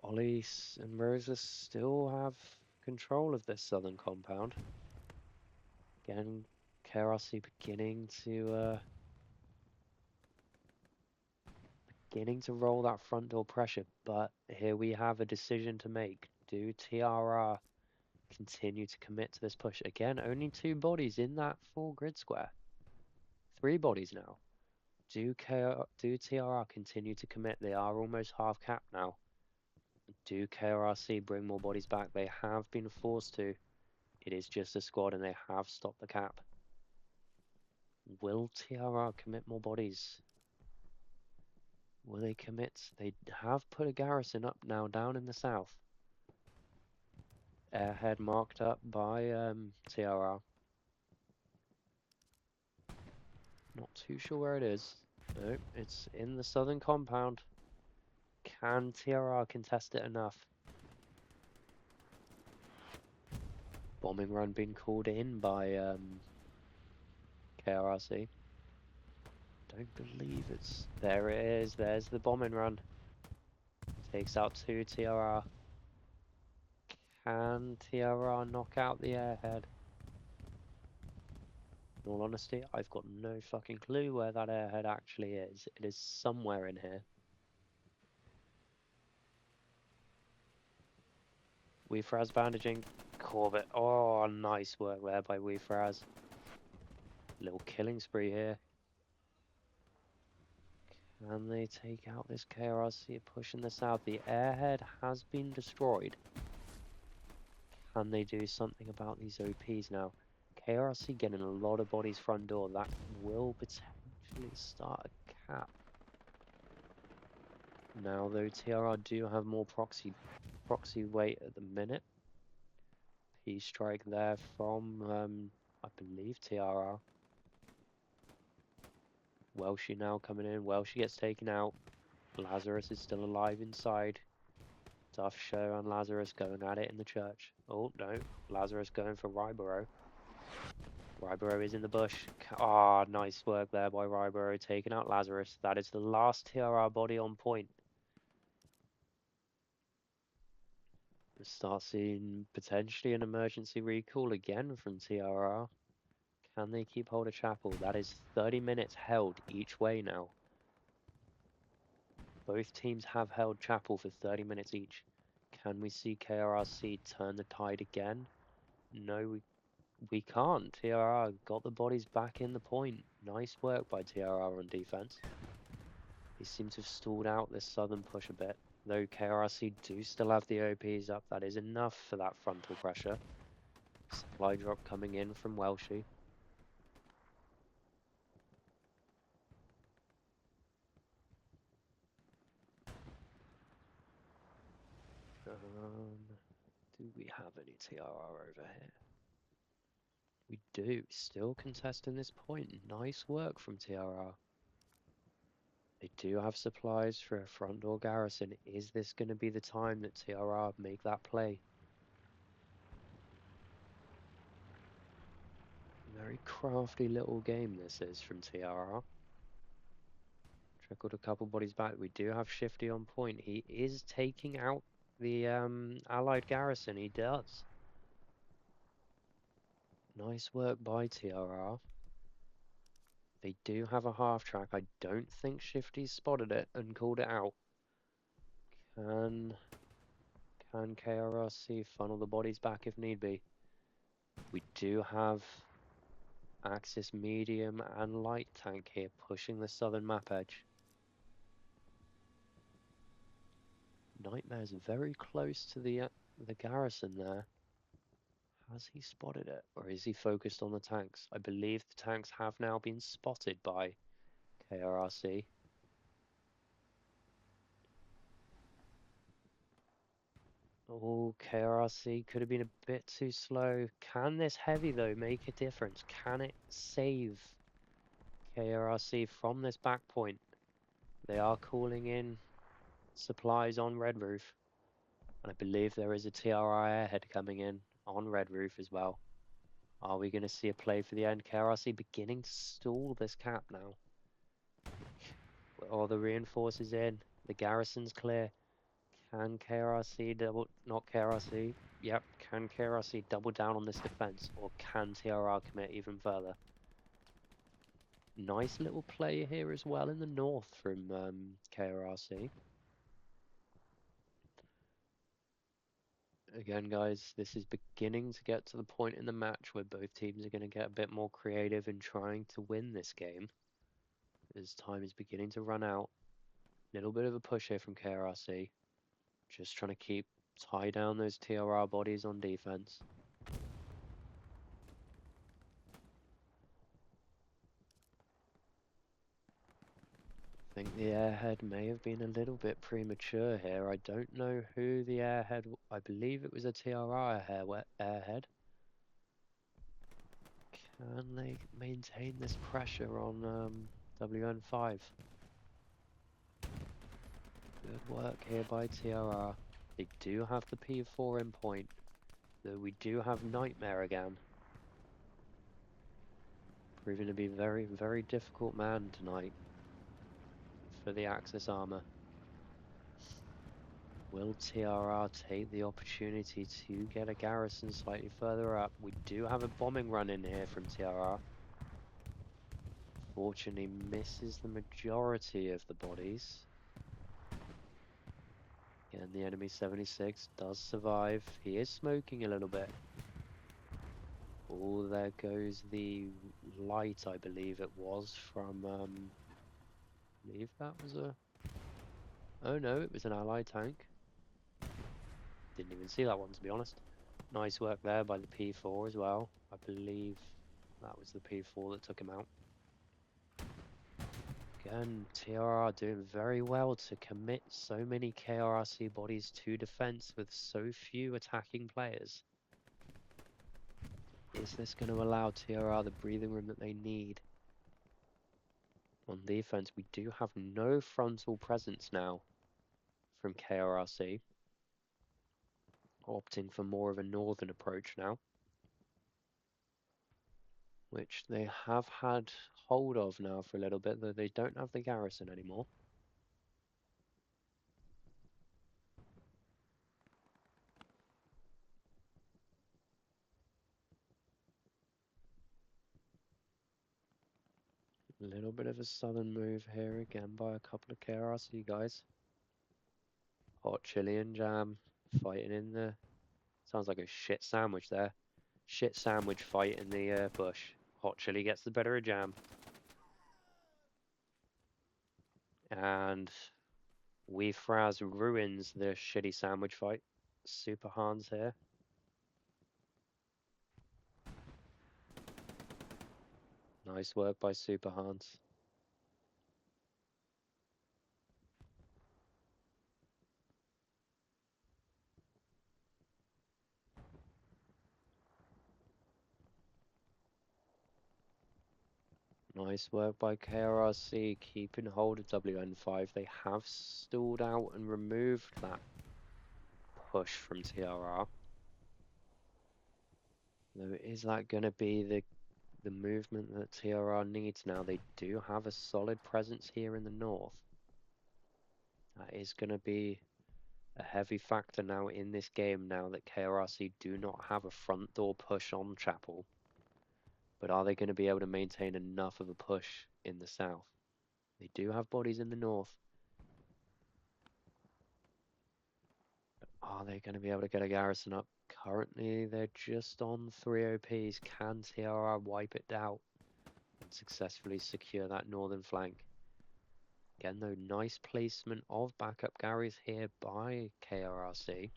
Ollie and Rosa still have control of this southern compound. Again, KRRC beginning to roll that front door pressure, but here we have a decision to make. Do TRR continue to commit to this push? Again, only 2 bodies in that full grid square. 3 bodies now. Do TRR continue to commit? They are almost half capped now. Do KRRC bring more bodies back? They have been forced to. It is just a squad and they have stopped the cap. Will TRR commit more bodies? Will they commit? They have put a garrison up now down in the south. Airhead marked up by TRR. Not too sure where it is. No, it's in the southern compound. Can TRR contest it enough? Bombing run being called in by KRRC. Don't believe it's... There it is. There's the bombing run. Takes out 2 TRR. Can TRR knock out the airhead? In all honesty, I've got no fucking clue where that airhead actually is. It is somewhere in here. Weefraz bandaging. Corbett. Oh, nice work there by Weefraz. Little killing spree here. Can they take out this KRRC push in the south? The airhead has been destroyed. Can they do something about these OPs now? KRRC getting a lot of bodies front door. That will potentially start a cap. Now though, TRR do have more proxy weight at the minute. P-strike there from, I believe, TRR. Welshi now coming in. Welshi gets taken out. Lazarus is still alive inside. Duff Show and Lazarus going at it in the church. Oh, no. Lazarus going for Ryborough. Ryborough is in the bush. Ah, oh, nice work there by Ryborough, taking out Lazarus. That is the last TRR body on point. We'll start seeing potentially an emergency recall again from TRR. Can they keep hold of Chapel? That is 30 minutes held each way now. Both teams have held Chapel for 30 minutes each. Can we see KRRC turn the tide again? No, we can't. TRR got the bodies back in the point. Nice work by TRR on defense. They seem to have stalled out this southern push a bit. Though KRRC do still have the OPs up, that is enough for that frontal pressure. Supply drop coming in from Welshi. Do we have any TRR over here? We do. Still contesting this point. Nice work from TRR. They do have supplies for a front door garrison. Is this going to be the time that TRR make that play? Very crafty little game this is from TRR. Trickled a couple bodies back. We do have Shifty on point. He is taking out the allied garrison. He does. Nice work by TRR. They do have a half track. I don't think Shifty spotted it and called it out. Can KRRC funnel the bodies back if need be? We do have Axis medium and light tank here pushing the southern map edge. Nightmare's very close to the garrison there. Has he spotted it, or is he focused on the tanks? I believe the tanks have now been spotted by KRRC. Oh, KRRC could have been a bit too slow. Can this heavy, though, make a difference? Can it save KRRC from this back point? They are calling in supplies on Red Roof. And I believe there is a TRR airhead coming in on Red Roof as well. Are we going to see a play for the end? KRRC beginning to stall this cap now. All the reinforcers in. The garrison's clear. Can KRRC double... Not KRRC. Yep, can KRRC double down on this defense? Or can TRR commit even further? Nice little play here as well in the north from KRRC. Again, guys, this is beginning to get to the point in the match where both teams are going to get a bit more creative in trying to win this game. As time is beginning to run out. Little bit of a push here from KRRC. Just trying to tie down those TRR bodies on defense. I think the airhead may have been a little bit premature here. I don't know who the airhead... I believe it was a TRR airhead. Can they maintain this pressure on WN5? Good work here by TRR. They do have the P4 in point, though we do have Nightmare again. Proving to be very, very difficult man tonight for the Axis armor. Will TRR take the opportunity to get a garrison slightly further up? We do have a bombing run in here from TRR. Fortunately misses the majority of the bodies. Again, the enemy 76 does survive. He is smoking a little bit. Oh, there goes the light, I believe it was, from, I believe that was a... Oh no, it was an allied tank. Didn't even see that one, to be honest. Nice work there by the P4 as well. I believe that was the P4 that took him out. Again, TRR doing very well to commit so many KRRC bodies to defense with so few attacking players. Is this going to allow TRR the breathing room that they need? On defense, we do have no frontal presence now from KRRC. Opting for more of a northern approach now, which they have had hold of now for a little bit, though they don't have the garrison anymore. A little bit of a southern move here again by a couple of KRRC guys. Hot chili and jam fighting in the... Sounds like a shit sandwich there. Shit sandwich fight in the bush. Hot chili gets the better of jam. And Weefraz ruins the shitty sandwich fight. Super Hans here. Nice work by Super Hans. Nice work by KRRC, keeping hold of WN5. They have stalled out and removed that push from TRR. Though, is that going to be the movement that TRR needs now? They do have a solid presence here in the north. That is going to be a heavy factor now in this game, now that KRRC do not have a front door push on Chapel. But are they going to be able to maintain enough of a push in the south? They do have bodies in the north. Are they going to be able to get a garrison up? Currently, they're just on 3 OPs. Can TRR wipe it out and successfully secure that northern flank? Again, though, nice placement of backup Garys here by KRRC,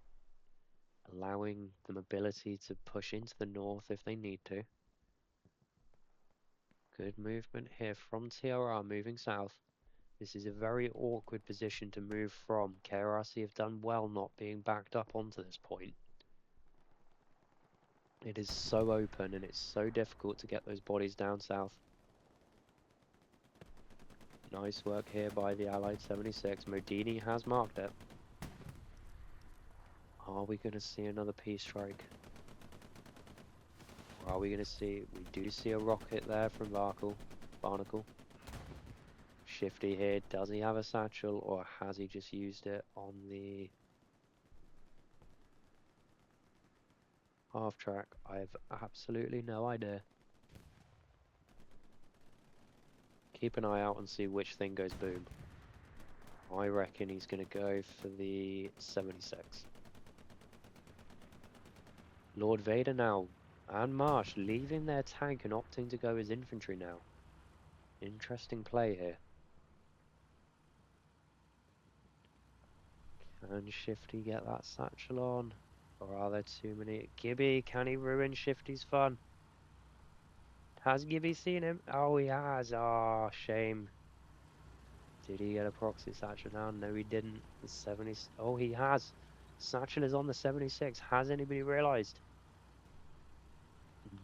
allowing the mobility to push into the north if they need to. Good movement here from TRR moving south. This is a very awkward position to move from. KRRC have done well not being backed up onto this point. It is so open and it's so difficult to get those bodies down south. Nice work here by the Allied 76. Modini has marked it. Are we going to see another peace strike? Or are we going to see... We do see a rocket there from Barnacle. Shifty here. Does he have a satchel or has he just used it on the half track? I have absolutely no idea. Keep an eye out and see which thing goes boom. I reckon he's going to go for the 76. Lord Vader now, and Marsh leaving their tank and opting to go as infantry now. Interesting play here. Can Shifty get that satchel on? Or are there too many? Gibby, can he ruin Shifty's fun? Has Gibby seen him? Oh, he has. Oh, shame. Did he get a proxy satchel down? No, he didn't. The 70... Oh, he has. Satchel is on the 76. Has anybody realised?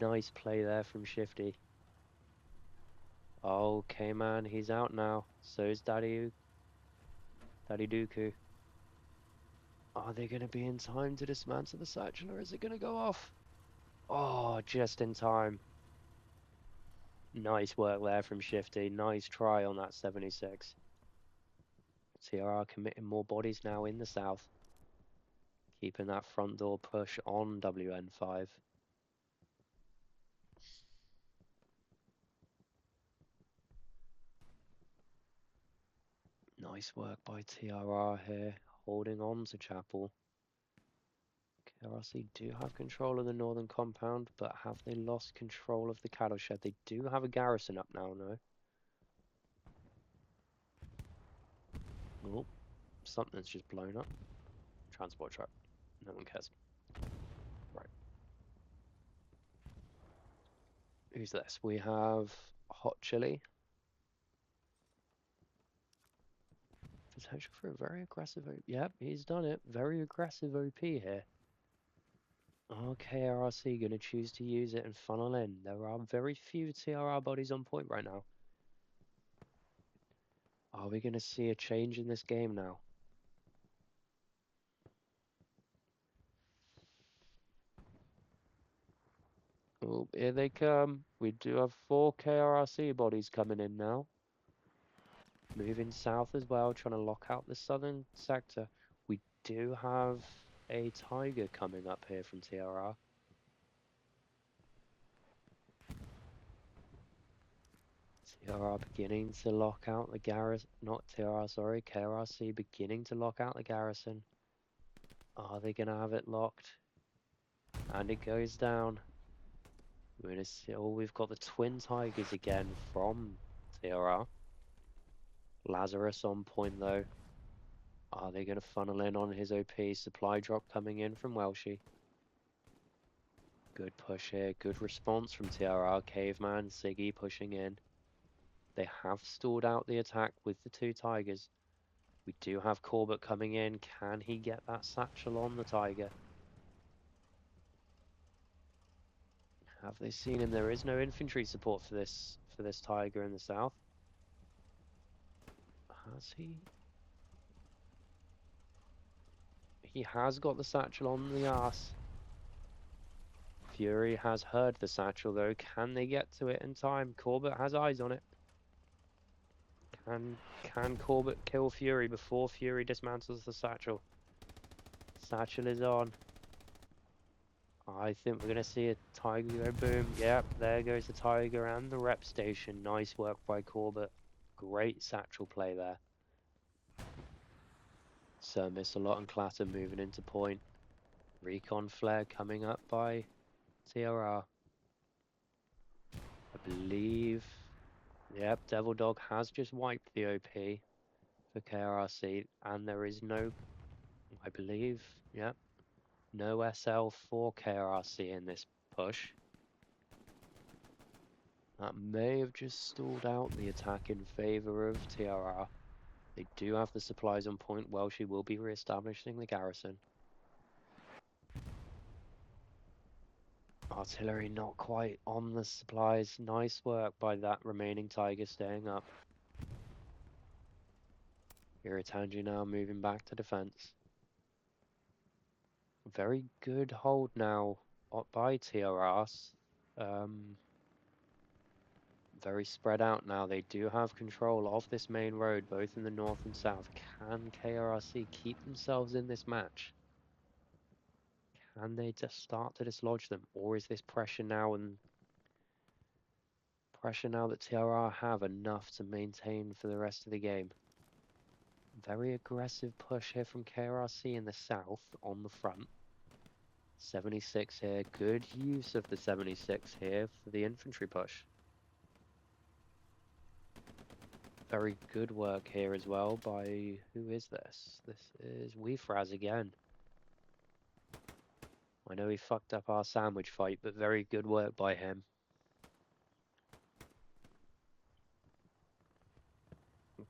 Nice play there from Shifty. Okay, man, he's out now. So is Daddy Dooku. Are they going to be in time to dismantle the satchel, or is it going to go off? Oh, just in time. Nice work there from Shifty. Nice try on that 76. TRR committing more bodies now in the south. Keeping that front door push on WN5. Nice work by TRR here, holding on to Chapel. KRRC do have control of the northern compound, but have they lost control of the cattle shed? They do have a garrison up now, no? Oh, something's just blown up. Transport truck. No one cares. Right. Who's this? We have Hot Chili. Potential for a very aggressive OP. Yep, he's done it. Very aggressive OP here. Okay, KRRC going to choose to use it and funnel in. There are very few TRR bodies on point right now. Are we going to see a change in this game now? Oh, here they come. We do have 4 KRRC bodies coming in now. Moving south as well, trying to lock out the southern sector. We do have a Tiger coming up here from TRR. TRR beginning to lock out the garrison. Not TRR, sorry. KRRC beginning to lock out the garrison. Are they going to have it locked? And it goes down. We're going to see. Oh, we've got the Twin Tigers again from TRR. Lazarus on point though. Are they going to funnel in on his OP? Supply drop coming in from Welshie. Good push here. Good response from TRR. Caveman, Siggy pushing in. They have stalled out the attack with the 2 Tigers. We do have Corbett coming in. Can he get that satchel on the Tiger? Have they seen him? There is no infantry support for this for this tiger in the south. Has he? He has got the satchel on the arse. Fury has heard the satchel though. Can they get to it in time? Corbett has eyes on it. Can Corbett kill Fury before Fury dismantles the satchel? Satchel is on. I think we're going to see a tiger go boom. Yep, there goes the tiger and the rep station. Nice work by Corbett. Great satchel play there. So Missalot and Clatter moving into point. Recon flare coming up by TRR. I believe. Yep, Devil Dog has just wiped the OP for KRRC, and there is no, I believe, yep, no SL for KRRC in this push. That may have just stalled out the attack in favour of TRR. They do have the supplies on point. Welshie will be re-establishing the garrison. Artillery not quite on the supplies. Nice work by that remaining tiger staying up. Iritanji now moving back to defence. Very good hold now by TRRs. Very spread out now. They do have control of this main road, both in the north and south. Can KRRC keep themselves in this match? Can they just start to dislodge them? Or is this pressure now that TRR have enough to maintain for the rest of the game? Very aggressive push here from KRRC in the south on the front. 76 here. Good use of the 76 here for the infantry push. Very good work here as well by, who is this? This is Weefraz again. I know he fucked up our sandwich fight, but very good work by him.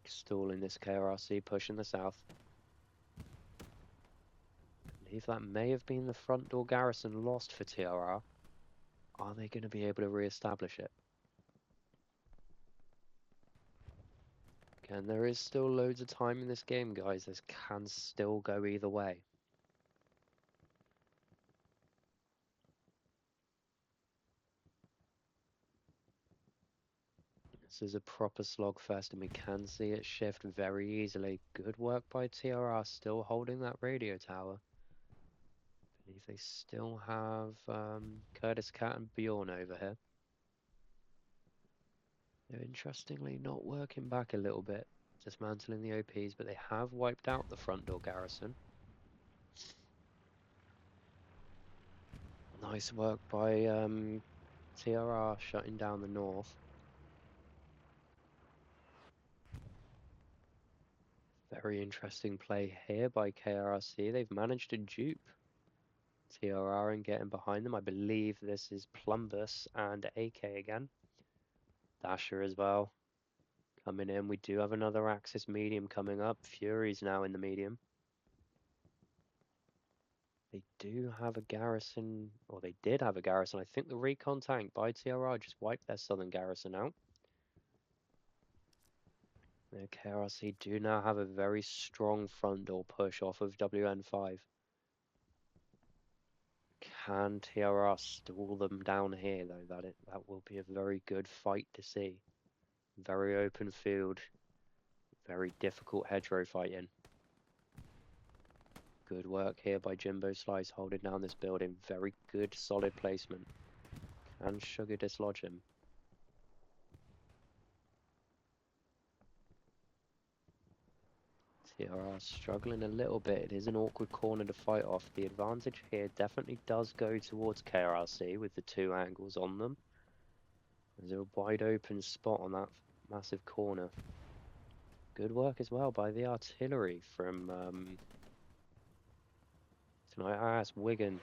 Stalling this KRRC push in the south. I believe that may have been the front door garrison lost for TRR. Are they going to be able to re-establish it? Again, there is still loads of time in this game, guys. This can still go either way. This is a proper slogfest, and we can see it shift very easily. Good work by TRR, still holding that radio tower. I believe they still have Curtis Cat and Bjorn over here. They're interestingly not working back a little bit, dismantling the OPs, but they have wiped out the front door garrison. Nice work by TRR shutting down the north. Very interesting play here by KRRC. They've managed to dupe TRR and getting behind them. I believe this is Plumbus and AK again. Dasher as well coming in. We do have another Axis medium coming up. Fury's now in the medium. They do have a garrison, or they did have a garrison. I think the recon tank by TRR just wiped their southern garrison out. The KRRC do now have a very strong front door push off of WN5. Can TRR stall them down here though? That will be a very good fight to see. Very open field, very difficult hedgerow fighting. Good work here by Jimbo Slice holding down this building. Very good solid placement. Can Sugar dislodge him? TRR struggling a little bit. It is an awkward corner to fight off. The advantage here definitely does go towards KRRC with the two angles on them. There's a wide open spot on that massive corner. Good work as well by the artillery from tonight. That's Wigan.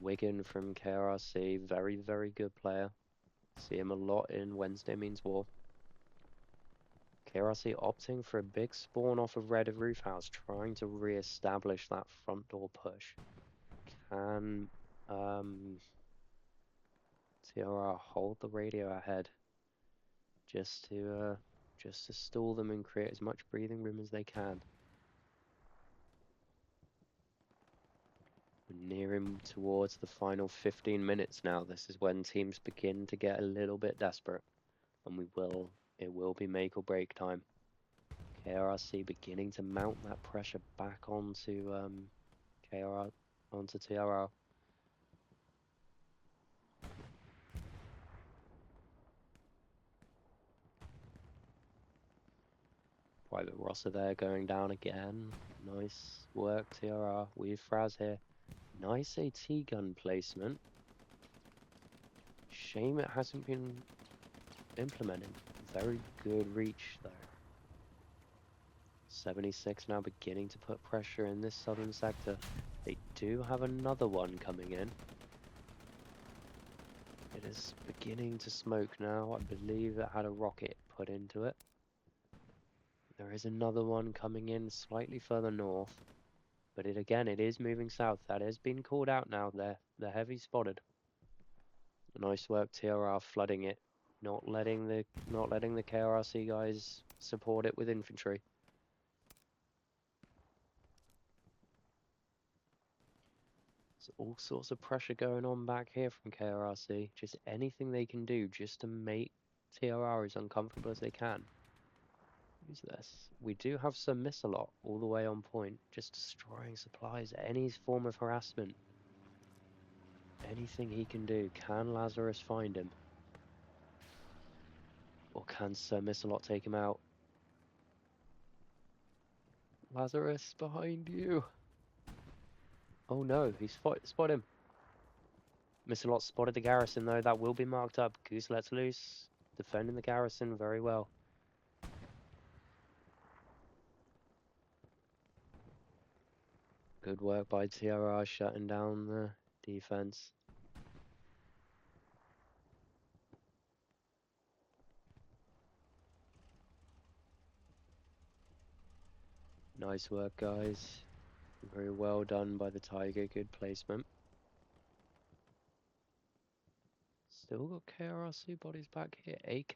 Wigan from KRRC. Very, very good player. See him a lot in Wednesday Means War. KRRC opting for a big spawn off of Red Roof House, trying to re-establish that front door push. Can TRR, hold the radio ahead just to stall them and create as much breathing room as they can. We're nearing towards the final 15 minutes now. This is when teams begin to get a little bit desperate, and it will be make or break time. KRRC beginning to mount that pressure back onto onto TRR. Private Rosser there going down again. Nice work, TRR. We've Fraz here. Nice AT gun placement. Shame it hasn't been implemented. Very good reach though. 76 now beginning to put pressure in this southern sector. They do have another one coming in. It is beginning to smoke now. I believe it had a rocket put into it. There is another one coming in slightly further north. But it is moving south. That has been called out now. They're heavy spotted. Nice work, TRR flooding it. Not letting the KRRC guys support it with infantry. There's all sorts of pressure going on back here from KRRC. Just anything they can do just to make TRR as uncomfortable as they can. Use this. We do have some Missalot all the way on point, just destroying supplies, any form of harassment. Anything he can do. Can Lazarus find him? Or can Sir Missalot take him out? Lazarus, behind you! Oh no, he spot him. Missalot spotted the garrison though, that will be marked up. Goose lets loose, defending the garrison very well. Good work by TRR shutting down the defense. Nice work, guys. Very well done by the Tiger, good placement. Still got KRRC bodies back here, AK.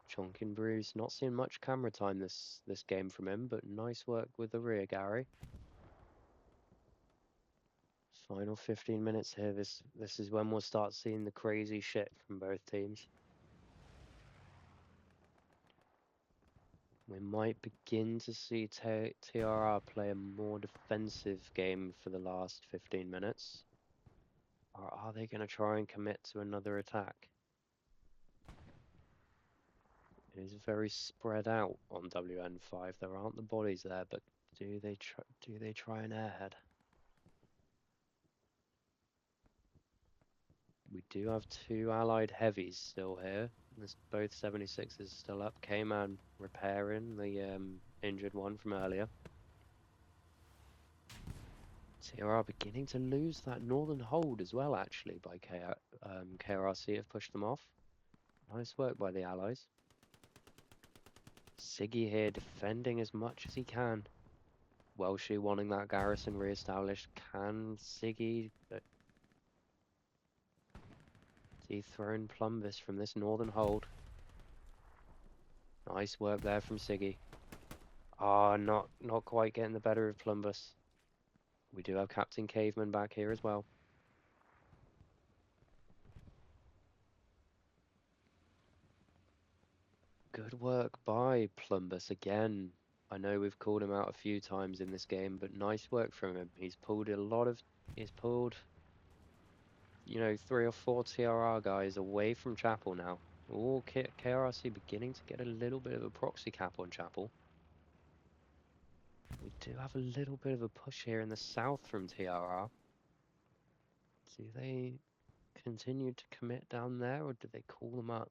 Chonkin Bruce, not seeing much camera time this game from him, but nice work with the rear, Gary. Final 15 minutes here. This is when we'll start seeing the crazy shit from both teams. We might begin to see TRR play a more defensive game for the last 15 minutes. Or are they going to try and commit to another attack? It is very spread out on WN5. There aren't the bodies there, but do they try an airhead? We do have two allied heavies still here. There's both 76s still up. K-Man repairing the injured one from earlier. TRR beginning to lose that northern hold as well, actually, by KRRC have pushed them off. Nice work by the allies. Siggy here defending as much as he can. Welshie wanting that garrison re-established. Can Siggy dethrone Plumbus from this northern hold? Nice work there from Siggy. Ah, not quite getting the better of Plumbus. We do have Captain Caveman back here as well. Good work by Plumbus again. I know we've called him out a few times in this game, but nice work from him. He's pulled, you know, 3 or 4 TRR guys away from Chapel now. Oh, KRRC beginning to get a little bit of a proxy cap on Chapel. We do have a little bit of a push here in the south from TRR. Do they continue to commit down there, or do they call them up?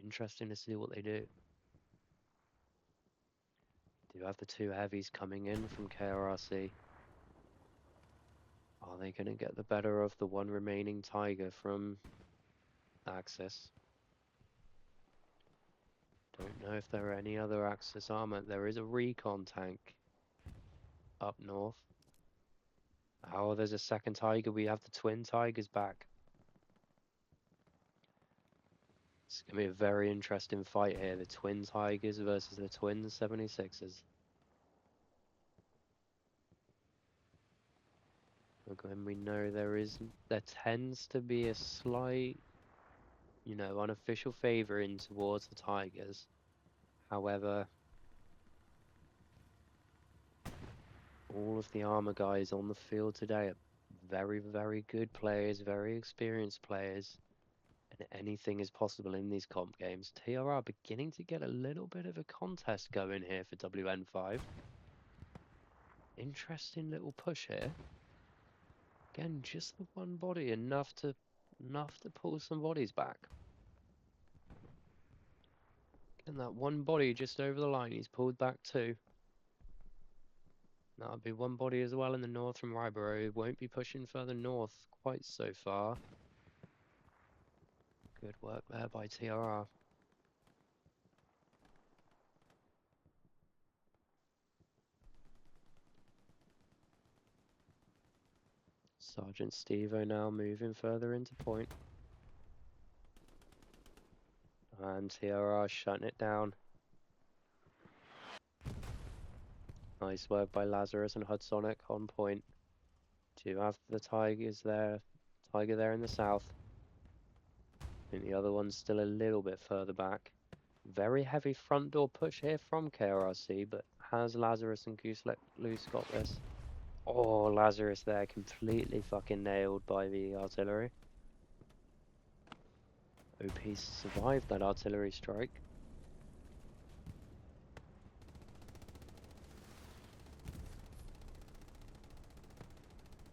Interesting to see what they do. Do have the two heavies coming in from KRRC. Are they going to get the better of the one remaining Tiger from Axis? Don't know if there are any other Axis armor. There is a recon tank up north. Oh, there's a second tiger. We have the twin tigers back. It's going to be a very interesting fight here. The twin tigers versus the twin 76ers. And we know there tends to be a slight, unofficial favor in towards the Tigers. However, all of the armor guys on the field today are very, very good players, very experienced players, and anything is possible in these comp games. TRR beginning to get a little bit of a contest going here for WN5. Interesting little push here. Again, just the one body, enough to pull some bodies back. And that one body just over the line, he's pulled back two. That'll be one body as well in the north from Ryborough. He won't be pushing further north quite so far. Good work there by TRR. Sergeant Stevo now moving further into point. And TRR shutting it down. Nice work by Lazarus and Hudsonic on point. Do have the Tigers there. Tiger there in the south. I think the other one's still a little bit further back. Very heavy front door push here from KRRC, but has Lazarus and Goose Let Loose got this? Oh, Lazarus there, completely fucking nailed by the artillery. OP survived that artillery strike.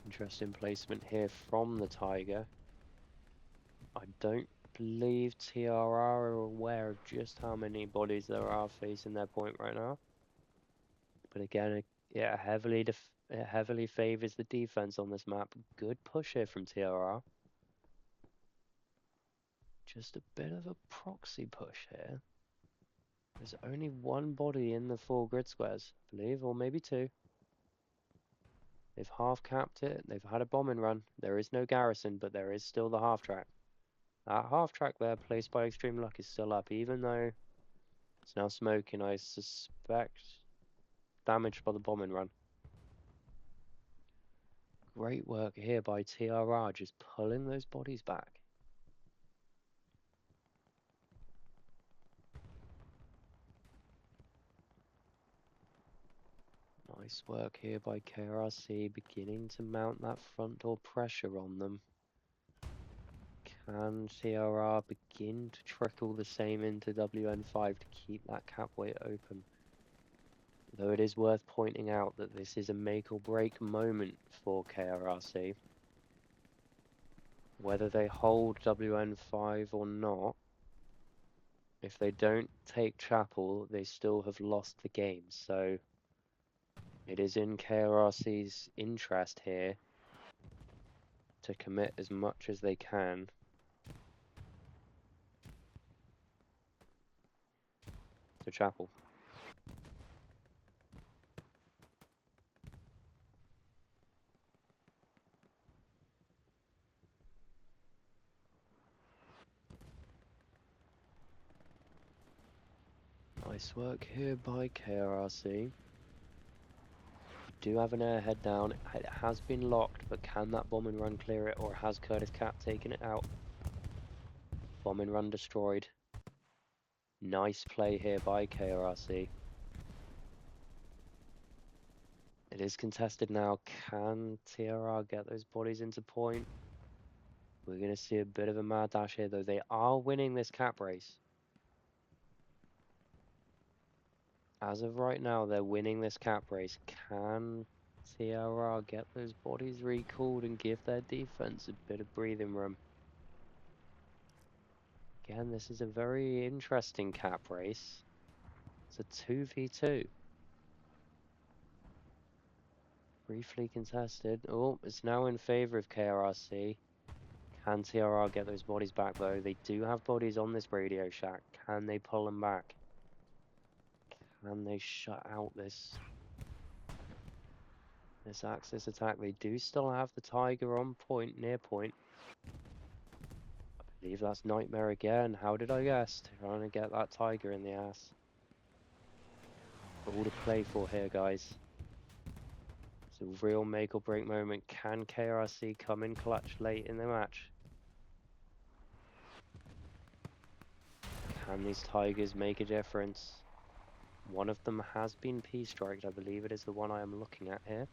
Interesting placement here from the Tiger. I don't believe TRR are aware of just how many bodies there are facing their point right now. But again, it heavily favors the defense on this map. Good push here from TRR. Just a bit of a proxy push here. There's only one body in the 4 grid squares, I believe, or maybe 2. They've half capped it. They've had a bombing run. There is no garrison, but there is still the half track. That half track there, placed by Extreme Luck, is still up, even though it's now smoking. I suspect damaged by the bombing run. Great work here by TRR, just pulling those bodies back. Nice work here by KRRC, beginning to mount that front door pressure on them. Can TRR begin to trickle the same into WN5 to keep that cap weight open? Though it is worth pointing out that this is a make or break moment for KRRC. Whether they hold WN5 or not, if they don't take Chapel, they still have lost the game. So it is in KRRC's interest here to commit as much as they can. To Chapel. Nice work here by KRRC. Do have an airhead down. It has been locked, but can that bomb and run clear it, or has Curtis Cap taken it out? Bomb and run destroyed. Nice play here by KRRC. It is contested now. Can TRR get those bodies into point? We're going to see a bit of a mad dash here, though. They are winning this cap race. As of right now, they're winning this cap race. Can TRR get those bodies recalled and give their defense a bit of breathing room? Again, this is a very interesting cap race. It's a 2v2. Briefly contested. Oh, it's now in favor of KRRC. Can TRR get those bodies back, though? They do have bodies on this radio shack. Can they pull them back? Can they shut out this This Axis attack, they do still have the Tiger on point, near point. I believe that's Nightmare again. How did I guess? Trying to get that Tiger in the ass. All to play for here, guys. It's a real make or break moment. Can KRRC come in clutch late in the match? Can these Tigers make a difference? One of them has been P-striked. I believe it is the one I am looking at here.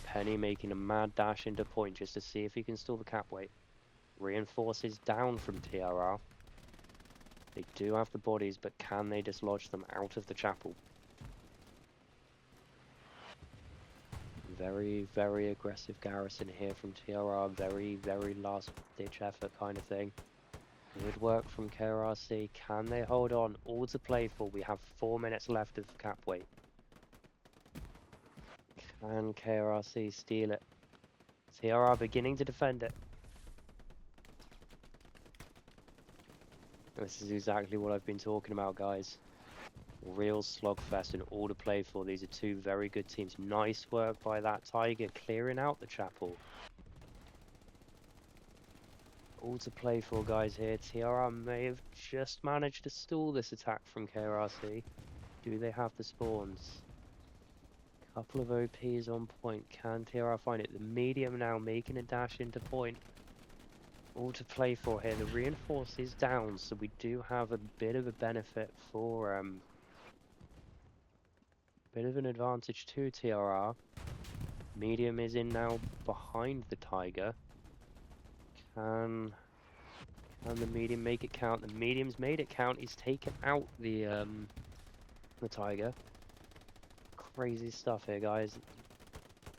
Penny making a mad dash into point just to see if he can stall the cap weight. Reinforces down from TRR. They do have the bodies, but can they dislodge them out of the chapel? Very, very aggressive garrison here from TRR. Very, very last ditch effort kind of thing. Good work from KRRC. Can they hold on? All to play for. We have 4 minutes left of cap weight. Can KRRC steal it? TRR beginning to defend it. This is exactly what I've been talking about, guys. Real slogfest and all to play for. These are two very good teams. Nice work by that Tiger clearing out the chapel. All to play for, guys, here. TRR may have just managed to stall this attack from KRRC. Do they have the spawns? Couple of OPs on point. Can TRR find it? The medium now making a dash into point. All to play for here. The reinforce is down, so we do have a bit of a benefit for bit of an advantage to TRR. Medium is in now behind the Tiger. Can the medium make it count? The medium's made it count. He's taken out the Tiger. Crazy stuff here, guys.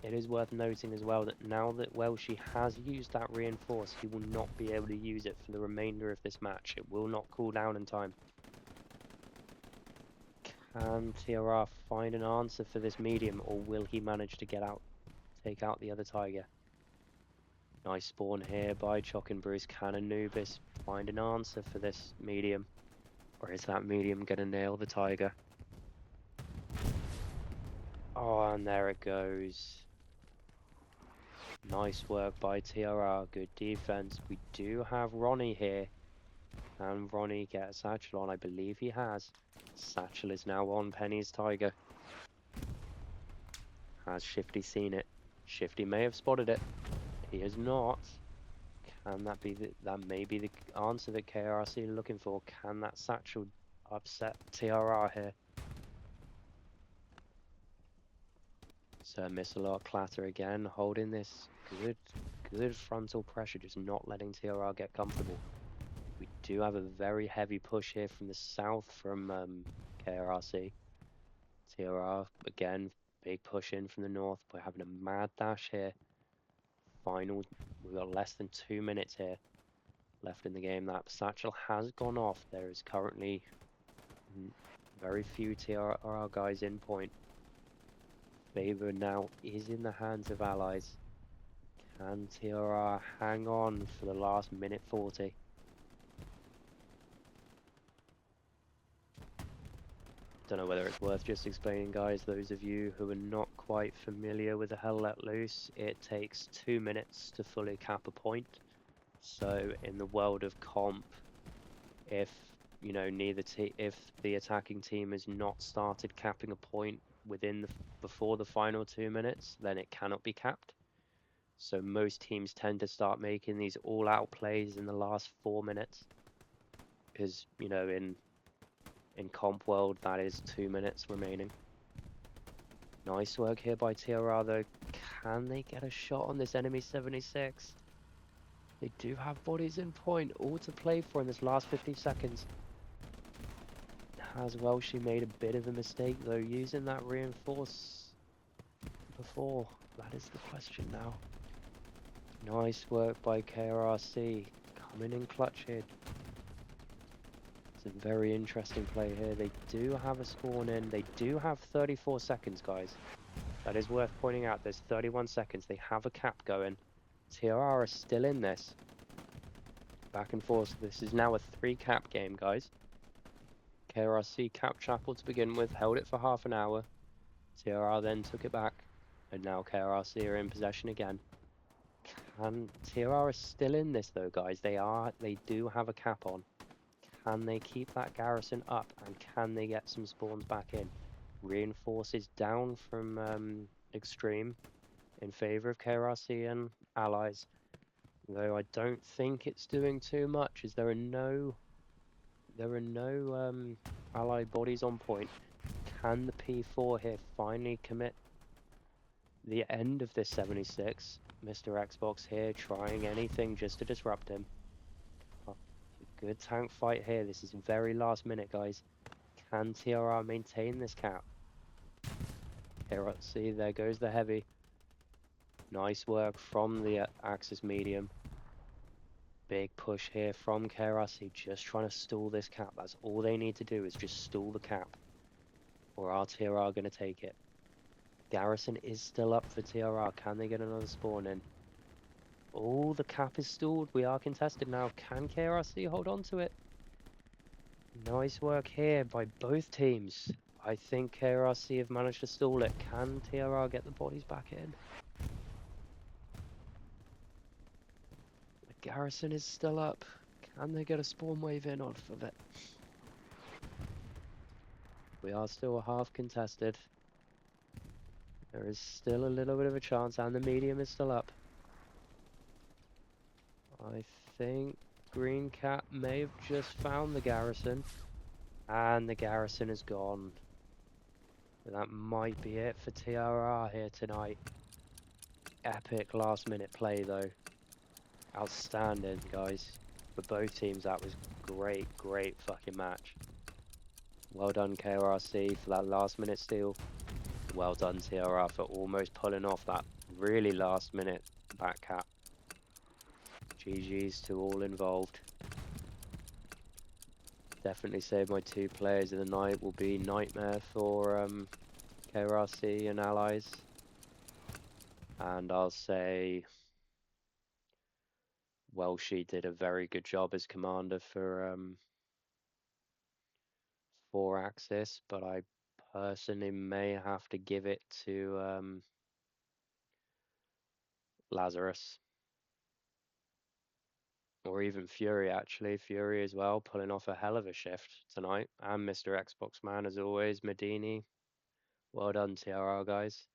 It is worth noting as well that now that Welshie has used that reinforce, he will not be able to use it for the remainder of this match. It will not cool down in time. Can TRR find an answer for this medium, or will he manage to take out the other Tiger? Nice spawn here by Chock and Bruce. Can Anubis find an answer for this medium? Or is that medium going to nail the Tiger? Oh, and there it goes. Nice work by TRR. Good defense. We do have Ronnie here. Can Ronnie get a satchel on? I believe he has. Satchel is now on Penny's Tiger. Has Shifty seen it? Shifty may have spotted it. He has not. Can that be that may be the answer that KRRC are looking for? Can that satchel upset TRR here? So missile arc clatter again, holding this good frontal pressure, just not letting TRR get comfortable. We do have a very heavy push here from the south from KRRC. TRR again, big push in from the north. We're having a mad dash here. Final, we've got less than 2 minutes here left in the game. That satchel has gone off. There is currently very few TRR guys in point. Favor now is in the hands of allies. Can TRR hang on for the last minute 40? Don't know whether it's worth just explaining, guys. Those of you who are not quite familiar with the Hell Let Loose, it takes 2 minutes to fully cap a point. So in the world of comp, if you know if the attacking team has not started capping a point before the final 2 minutes, then it cannot be capped. So most teams tend to start making these all-out plays in the last 4 minutes, because you know in comp world that is 2 minutes remaining. Nice work here by TRR though. Can they get a shot on this enemy 76? They do have bodies in point, all to play for in this last 50 seconds. As well, she made a bit of a mistake though, using that reinforce before. That is the question now. Nice work by KRRC, coming in clutch here. It's a very interesting play here. They do have a spawn in. They do have 34 seconds, guys. That is worth pointing out. There's 31 seconds. They have a cap going. TRR is still in this. Back and forth. This is now a 3 cap game, guys. KRRC capped Chapel to begin with, held it for half an hour. TRR then took it back. And now KRRC are in possession again. Can TRR is still in this though, guys? They do have a cap on. Can they keep that garrison up, and can they get some spawns back in? Reinforces down from Extreme in favor of KRRC and allies. Though I don't think it's doing too much, as there are no allied bodies on point. Can the P4 here finally commit the end of this 76? Mr. Xbox here trying anything just to disrupt him. Oh, good tank fight here. This is very last minute, guys. Can TRR maintain this cap? Here, see, there goes the heavy. Nice work from the Axis medium. Big push here from KRRC, just trying to stall this cap. That's all they need to do, is just stall the cap. Or are TRR going to take it? Garrison is still up for TRR. Can they get another spawn in? Oh, the cap is stalled. We are contested now. Can KRRC hold on to it? Nice work here by both teams. I think KRRC have managed to stall it. Can TRR get the bodies back in? The garrison is still up. Can they get a spawn wave in off of it? We are still half contested. There is still a little bit of a chance, and the medium is still up. I think Green Cat may have just found the garrison, and the garrison is gone. That might be it for TRR here tonight. Epic last minute play though. Outstanding, guys. For both teams, that was great fucking match. Well done KRRC for that last minute steal. Well done TRR for almost pulling off that really last minute back cap. GG's to all involved. Definitely say my two players of the night will be Nightmare for KRRC and allies. And I'll say Welshie did a very good job as commander for 4-axis, but I personally may have to give it to Lazarus. Or even Fury, actually. Fury as well, pulling off a hell of a shift tonight. And Mr. Xbox Man, as always, Medini. Well done, TRR, guys.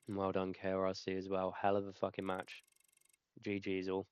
And well done, KRRC as well. Hell of a fucking match. GG's all.